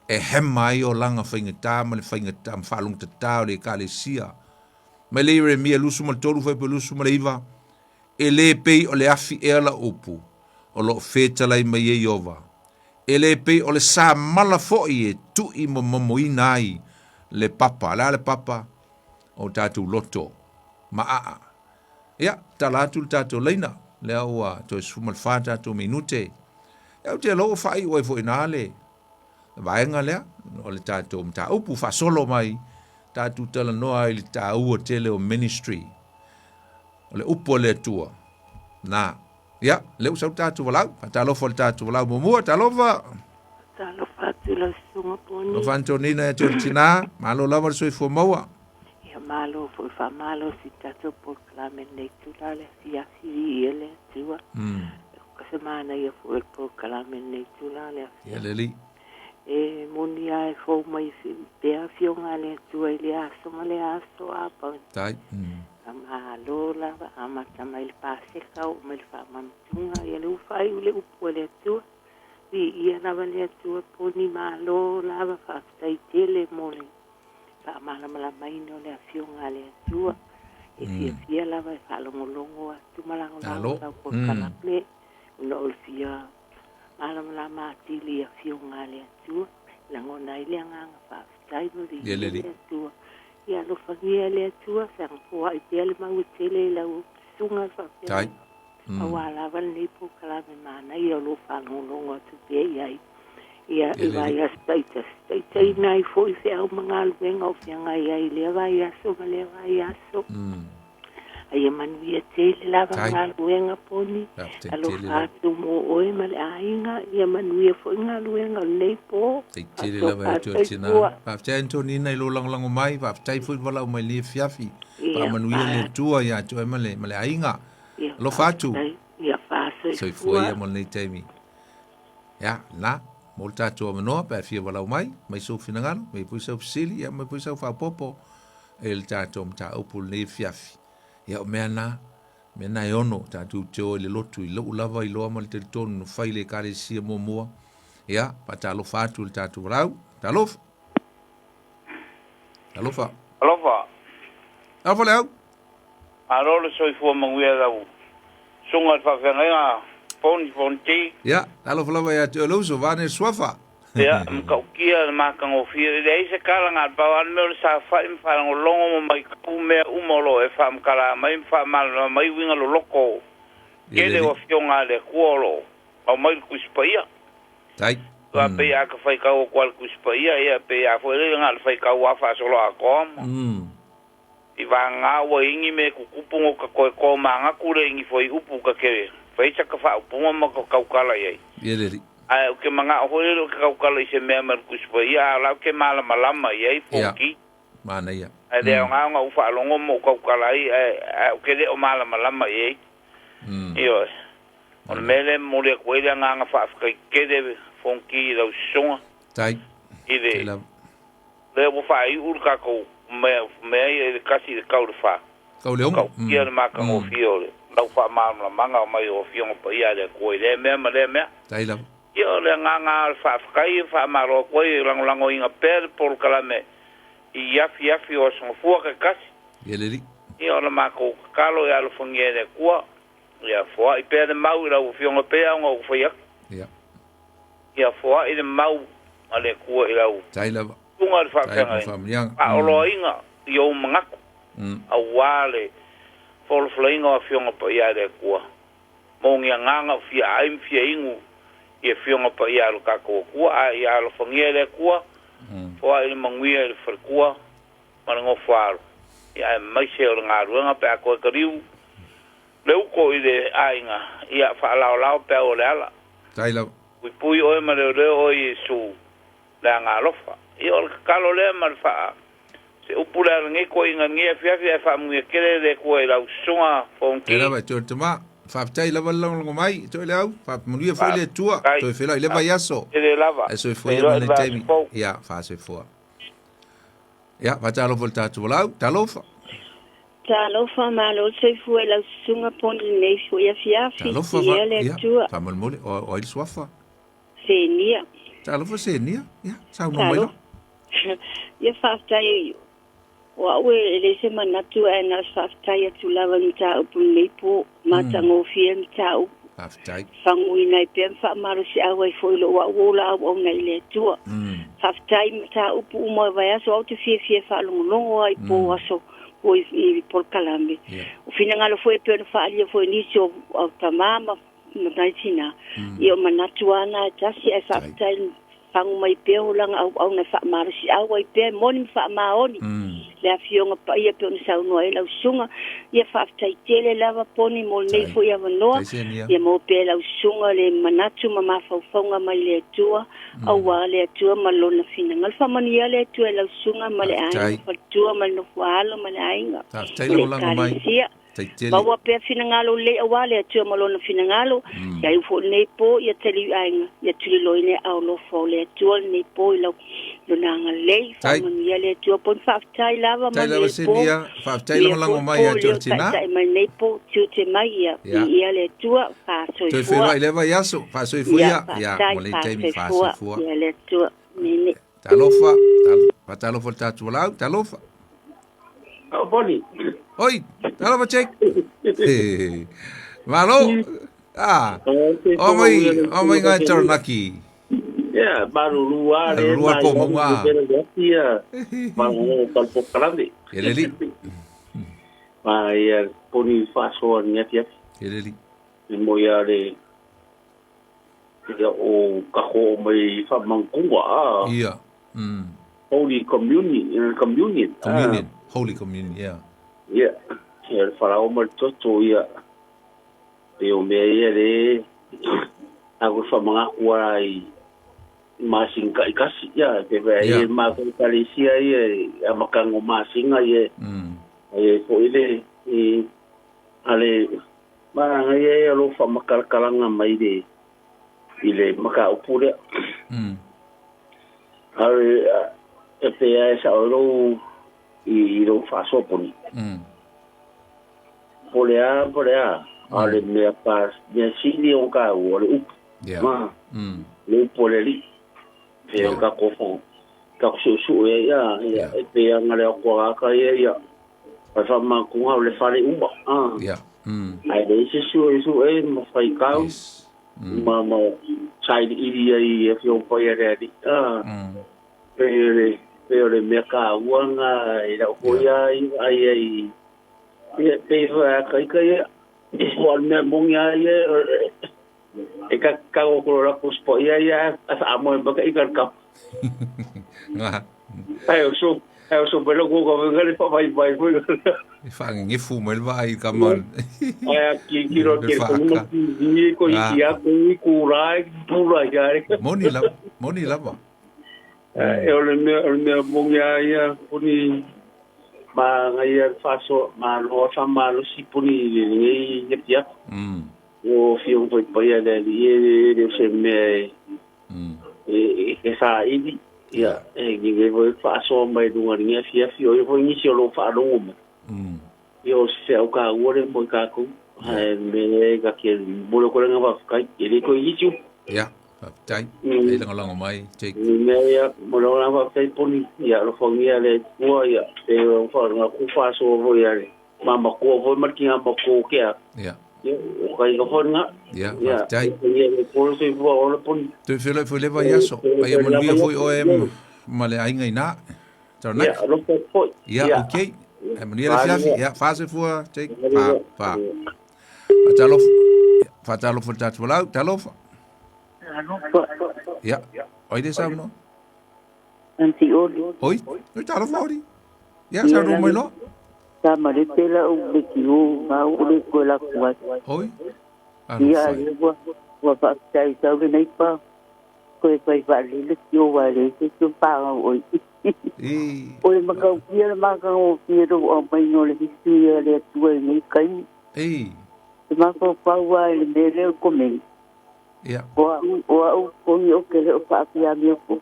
E hema i o langa whaingatā, ma le whaingatā, mwhalung ta tāo le ka le sia. Ma le ire mia lusu ma toru whaipo lusu ma le iwa. E le pei o le afi e ala upu. O lo whetalai mai e iova. E le pei o le sa mala foi e tu i mo i nai. Le papa, le papa. O tātou loto. Maa. Ia, talatu tātou leina. Le aua, to e sumal whāta tātou minute. Ia, te alo whai o e fo inale. Vaenga lea, o le tātou mta upu wha solo mai, tātou tala noa i le tā ua tele o ministry. O le upu o le tua. Nā, ia, leu sau tātou walau, tālofa le tātou walau mumua, tālofa.
Tālofa atu la sunga poni.
No fantonina e tōri tina, malo lava le soi fua maua.
Ia malo, fui wha malo si tātou por kalame nei tula le fiafi i ele tua. Kase mana ia fui por kalame nei tula le fiafi.
Ia leli.
E moni ai fo mai pea fionga le tua i le aso apa.
Tai.
Ama lola, ama tamai le paseka o mai le whamamtunga. Ia le ufai ule upu le tua. Ia lava le tua poni malo lava whaftai tele mole. Whaamala maino le fionga le tua. E fia lava e whalongolongo atu malango lau por kalame. Una olfia. Malamala matili a fionga le atua. Langona i le anganga whaftai no le atua. Ia lo whangia le atua. Sang fua i pia le mau tele lau sunga whaftai.
Tai.
Awala wal ni po kalame mana. Ia lo whalongolongo atu pia iai. Ia i vai astaita. Staita i nai fo i whiau mga aluenga o whianga iai. Lea vai aso ma lea vai aso. Ai manuia tele lava ngaluenga poni. Alo fatu mo oe male ainga ia manuia fo ngaluenga nei po.
Tele lava tu tina. Pa ftai Antoni nei lo lang mai pa ftai fu wala mai le fiafi. Pa manuia le tua ia tu male ainga. Alo fatu.
Ia fatu.
So fu ia mo nei temi. Ya, na molta tu mano pa fia wala mai so finangalo, mai puisa ofisili ia mai puisa fa popo. El tato mta upul nei fiafi. Ya mena yono tatu teo le lotu I lo lava I lo amal te tonu no faile kare sia momoa. Ya, pa talo fatu le tatu rau. Talofa. Alofa leau.
Alo le soifua manguia lau. Sunga fa fenga fonti.
Ya, talofa lava ya te loso vane swafa.
Ya, mkaukia makang ofia. Dei se kala ngat bawan me sa fa im fa ngolongo mai ku me umolo e fa mkala mai fa mal mai winga lo loko. Kele o fionga le kuolo. O mai ku spaia.
Tai.
Wa pe ya ka fai ka o kwal ku spaia ya pe ya fo le ngal fai ka wa fa solo akom. I va nga wo ingi me ku kupungo ka ko manga ku le ingi foi upu ka ke. Fai cha ka fa upu mo ka kala ye.
Yele.
Ai ke manga hole ka kala ise me mer ku spaia la ke mala malama ye fonki.
Mana ya.
Ai de nga ufa longo mo ka kala ai ke de o mala malama ye. Yo. On mele mo le ko ile nga fa ke de fonki la songa.
Tai.
Ile. Le bo fa I urka ko me e kasi de kaufa.
Kauleong.
Ia ma ka o fiole. Lau fa mala manga mai o fiongo pa ia de ko ile me.
Tai la.
Yo le nga fa kai fa maro ko lango inga per por kalame. I yafi o so fu ka kasi.
Yele.
Yo le ma ko kalo ya lo fongere ko. Ya fo I per de mau la o fiongo pe ngo fo ya.
Ya.
Ya fo I de mau ale ko ila o.
Tai la.
Tunga fa penga. A lo inga yo mangako. A wale fol flainga fionga pa ya de ko. Mong ya nganga fia im fia ingu. Ia fionga pa ia lo kako ko a ia lo fangele ko. Fo ai manguia le ferkua. Mango faro. Ia mai se o ngaruanga pa ko kariu. Leu ko ide ainga ia fa lao pe o la.
Tai la.
Pui o ma le o Yesu. La ngalofa. Io kalo le mal fa. Se upula ngi ko inga ngi fia fa mu kele de ko la songa fonki.
Era ba totoma. Fa tai la balong mai to le au. Fa mu ia foi le tua. To fe la le va yaso.
Ele lava.
Eso foi mo le temi. Ya, fa se fo. Ya, va talo volta tu lau. Talofa.
Talofa malo se foi la sunga pon le fo ia fia fi.
Talofa va. Ya. Fa mal mole o il swafa.
Senia.
Talofa senia. Ya, sa no mai.
Ia whaftai wa ue le se manatu e na whaftai atu lawa ni ta upu nei po matango fia ni ta upu
whaftai
whangui nei pia whaamaru si awa I foilo wa wola au nei le tua whaftai ni ta upu umoi vai aso au te fia whaalongolongo ai po aso po I por kalambe o fina ngalo foi pia na whaalia foi nisi o tamama matai tina I o manatu ana tasi e whaftai pangu mai pe lang au na fa marisi au ai pe moni fa maoni le afionga pa ia pe sa no ai la sunga ia fa tai tele lava poni mo nei fo ia no ia mo pe la sunga le manatu mama fa fonga mai le tua au wa le tua malona fina ngal fa mani le tua la sunga male ai fa tua mal no walo male ai nga
tai lo lang mai
bawa pe finangalo le awale atu malona finangalo ya ifo nei po ya teli ainga ya tuli loine au lo fo le atu nei po lo nanga le fa man ya le atu pon fa tai lava man le po
fa tai lo lango mai ya tortina
tai mai nei po tu te mai ya le atu fa so
tu fe vai leva yaso fa so fu ya mo le temi fa so fu
ya le atu mini
talofa talofa tatu la talofa
oh boni
oi talofa check malo o mai ngai tornaki
ya baru luar
po monga
ya mau kalpo kalande
eleli
ya poni faso nyati
eleli
mo ya le ya o kaho mai fa mangkua
iya
Holy communion
Holy communion, yeah.
Yeah. Here,
para o mal toto ia e o me ia le aku fa mga kuai masinga ikasi ya te vai ma ko kalisia ia amakango masinga ia ko ile ale ma ia lo fa makalkalanga mai de ile maka upure ale e pe esa lo i lo fa soponi polea ale me pas me sili on ka o le up le poleli e o ka kofo ka su ya e pe ngale ko ka ya pa fa ma ku ha le fa le umba ai de su e mo fai ka ma sai di e fio po ya de pe me ka wanga e la ko ya ai pe ka ya o me monga ye e ka ko ra ko spo ya asa mo ba ka ka
nga
ai so belo go ngale pa vai ko
e fa ngi fu mo vai ka mon
ai ki ro ke ko ni ko ia ko ku ra pura ya
moni la ba
e o me monga ya ko ni ma ngai faso ma lo fa ma lo si puni ni ya o fio foi poia de de se me e sa idi ya e ngai voi faso mai dunga ni fio e foi ni se lo fa lo yo se o ka ore mo ka ku me ka ke bolo ko nga va ka ele ko yichu
ya tai ai lang mai che
me ya mo lo nga va kai puni ya lo fongia le mo ya e o fa nga ku faso vo ya mama ko vo markinga mo ko ke
ya
kai ko nga
ya tai
ko se vo o pun
tu fele va ya so ai mo via foi o male ai ngai na torna ya okay ai mo le fiafi ya fase fu che pa atalo fatalo fatat volau talo ya oi de sa no
anti
oi talo fori ya sa no mai lo
ta mare pela o de kiu ma o de ko la kwa
oi
ya wa pa sai sa nei pa ko e va le kiu wa le kiu pa oi oi ma ka o o mai no le hisia le tu ni kai ma ko pa wa le le ko me
ya
o ni o ke o pa ya mi ko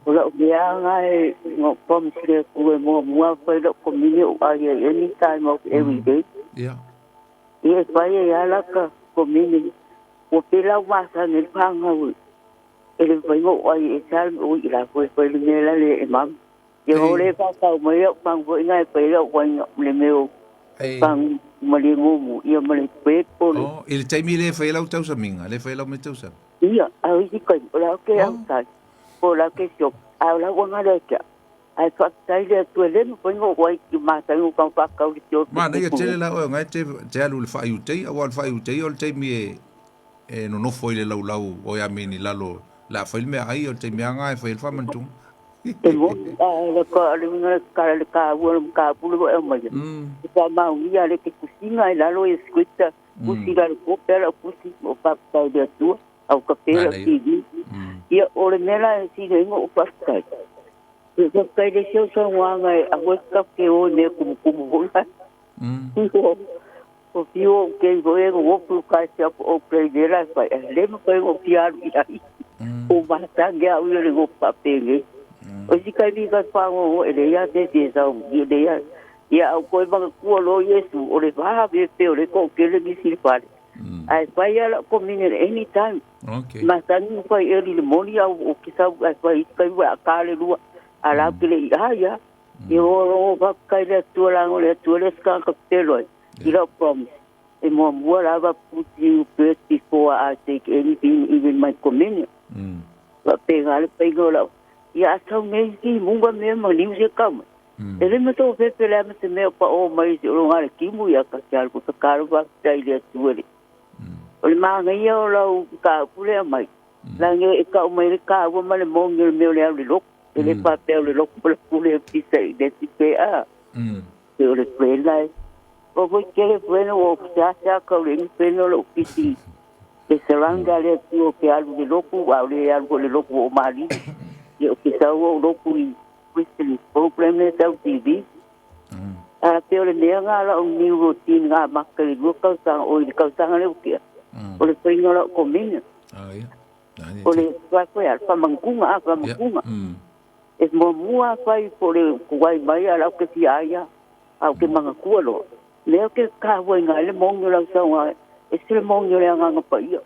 o la ya ngai no pom se ku mo fa lo ko mi o ai any time of every day
ya
e pa ya la ka ko mi o pe la wa sa ni pa nga u ele vai mo ai e sa o i la ko le la le mam yo le pa ka mo yo pang ko ngai pe lo ko le me o pang malingumu ia mali pe polo
il taimi le fai la tau sa minga le fai la me tau sa
ia au i kai la ke au sai po la ke so au la wanga le ka ai fa sai le tu le no pongo wai ki ma sai no kan fa ka u tio
ma ne tele la o ngai te alu le fai u te au fai u te o taimi e no foi le lau o ya mini la lo la fai me ai o taimi anga e fai fa mantu
e mo le ka wo ka pulo e mai ka ma u ia le ke kusinga la lo escuta kusira ko pera kusi o pa pa de tu au ka pera ki ia o le mela si de ngo pa ka e ko kai de so wa ngai a wo ka ke o ne ku bola o pio ke go e go pu ka se o pre de la pa le mo ko piar ai o ba ta ga u le go pa pe o si kai ni ka pa o ele ya te sa de ya o ko ba ku lo yesu o le ba be pe o le ko ke le si pa ai pa ya la ko min anytime
okay
ma san ko e le monia o ki sa ai pa i kai wa ka le lu ala ke le ya yo ba kai le tu la o le ska ka pe lo i lo promise e mo la ba put you first before I take anything even my communion ba pe go la ya sa ngai ki mo ba me ma liu se kam ele me to pe le me se me pa o mai se o ngare ki mu ya ka chal ko ka ba dai le tu le o ma ngai yo lo ka pu le mai la ngai ka o mai ka o ma le mo ngai me le lo ele pa pe le lo pu le pi se de ti pe a o le pe lai o voi kere bueno o sa ka le peno lo kiti e seranga le tu ke alu de loku wa le alu le loku o mali yo ke sa o loku i Christian program le tau TV a te ole le nga la un new routine nga makali lu ka sa o i ka sa le ke o le pino lo komina o le kwa kwa fa mangunga es mo mua fai por le kuai mai ala ke ti aya au ke manga kualo leo ke ka wai ngale mongo la sa wa es le mongo le nga pa ia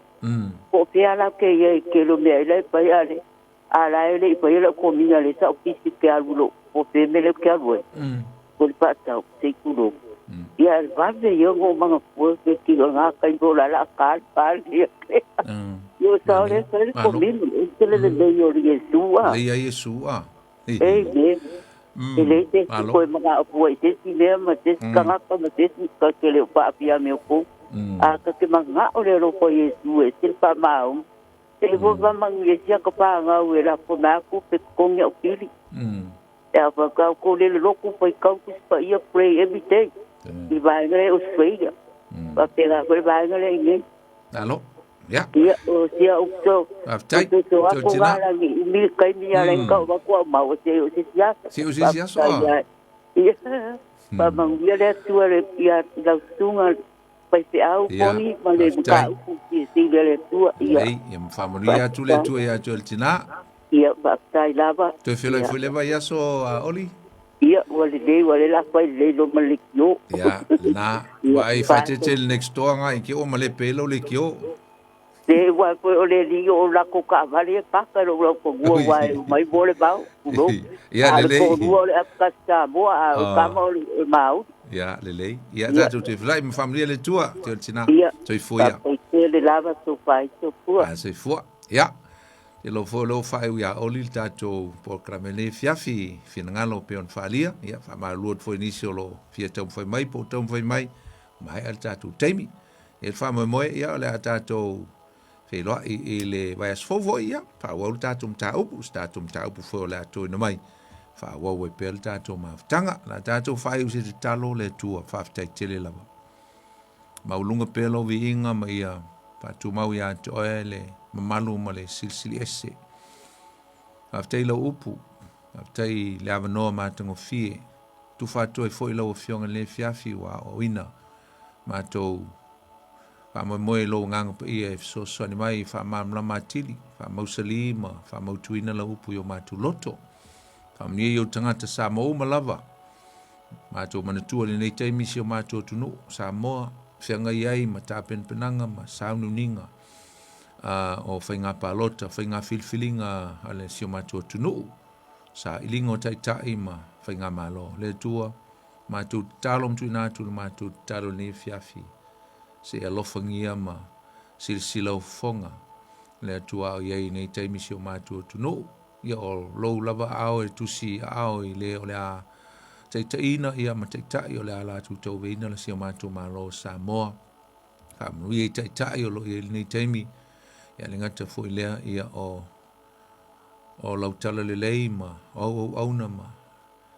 o pe ala ke ye ke lo me ile pa ale ala ile pa ile ko mi ale sa ki si ke alulo o pe me le ke alwe ko pa ta se kulo ia el va de yo go manga po ke ki nga ka ndo la ka ye yo sa le se ko mi le de yo Yesua
le Yesua
ele te ko mga po te si le ma te kanga ka ma te ka ke le pa pia me ko a ka ke mga o le ro ko Yesu e te pa mau te vo va mang Yesu ka pa nga o la ko na ko pe ko nge o pili e va ka ko le ro ko pa ka ko pa ia pray every day i va ngre o Australia pa te ga ko va ngre nge
alo ya
o sia o to
aftai
to ko la mi kai mi ala ka va ko ma o se sia
so
ia pa mang ia le tu le ia la tunga pa se au poni ma le ka ku si le tu ia
ia familia tu le tu ia tina
ia pa tai lava
tu foi leva ia so oli
ia wale la pa le lo malikyo
ia na vai fate tel next door ngai ki o male pelo le kio
se wa ko le dio la ko ka vale pa pero lo ko wa mai bole ba no
ya le
ko wo le ka sta bo a ka mo mau
ya le ya da tu te vai mi familia le tua te tina toi foi
ya le lava so pai so fu
se fu ya e lo fa ya oli tato por cramele fiafi finangalo pe on falia ya fa ma luot foi inicio lo fieta foi mai po tom foi mai al tato temi e fa mo ya le tato fe lo le vai as fovo ia fa wa tatum taupu fo la to no mai fa wa we pel tato ma tanga la tato fa u se talo le tua fa ta tele la ma ulunga pelo vi inga ma ia pa tu mau ia to ele mamalu ma le silsili ese aftai lo upu aftai le avano ma tango fie tu fa to e foi lo fionga le fiafi wa o ina ma to fa mo lo ngang pa ia so so ni mai fa mam la matili fa mo salima fa mo tuina lo upu yo ma tu loto fa ni yo tangata Samoa malava ma to manatua le nei taimi si o ma to tunu Samoa fianga iai ma tapen penanga ma saunu ninga o whainga palota, whainga filfilinga ale si o matua tunu. Sa ilingo tai ma whainga malo. Le tua, matu talom tu natu, matu talo ni fiafi. Se alofangia ma silsila o fonga. Le tua o iei nei taimi si o matua tunu. Ia o lou lava ao e tusi ao i le o le a taitaina ia ma taitai o le ala tu tau veina le si o matua malo Samoa. Ka mnui e taitai o lo i nei taimi. Ia le ngata fo ilea ia o lautala le lei ma au na ma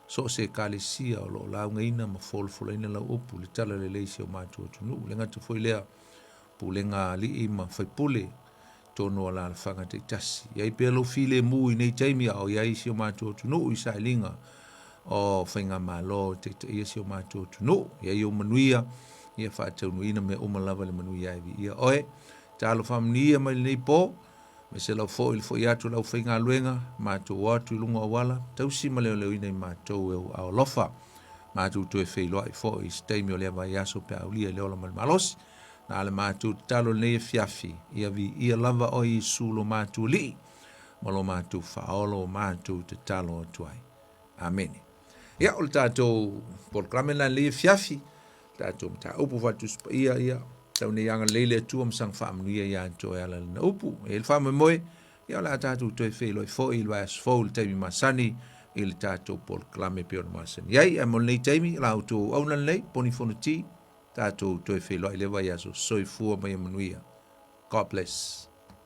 so se kalesia o lo launga ina ma folfoleina la upu le tala le lei si o mātua tunu le ngata fo ilea pu le ngā li ma whaipule tono ala la whanga te tasi ia i pelo file mu i nei taimi au ia i si o mātua tunu i sa ilinga o whainga malo te ia si o mātua tunu ia i o manuia ia whaataunuina me umalava le manuia ia oe talo famnia mai nei po me se la fo il fo ya tu la finga luenga ma tu wa tu lunga wala tau si male le ina ma tu a lofa ma tu e fe lo fo i stay mi le va ya so pe ali le ola malos na le ma tu talo nei fiafi ia vi ia lava o i sulo ma tu li malo ma tu fa olo ma tu te talo tu ai amen ya ol tato por clamela le fiafi tato ta upu va tu ia tau ne yanga leile tuam sang famnuia ya to ala na upu el fam moe ya la tatu to fe lo fo il vas fo te mi masani il tatu por clame pion masen yai amon le temi la auto ona le poni fonti tatu to fe lo ile va ya so fu mai manuia god bless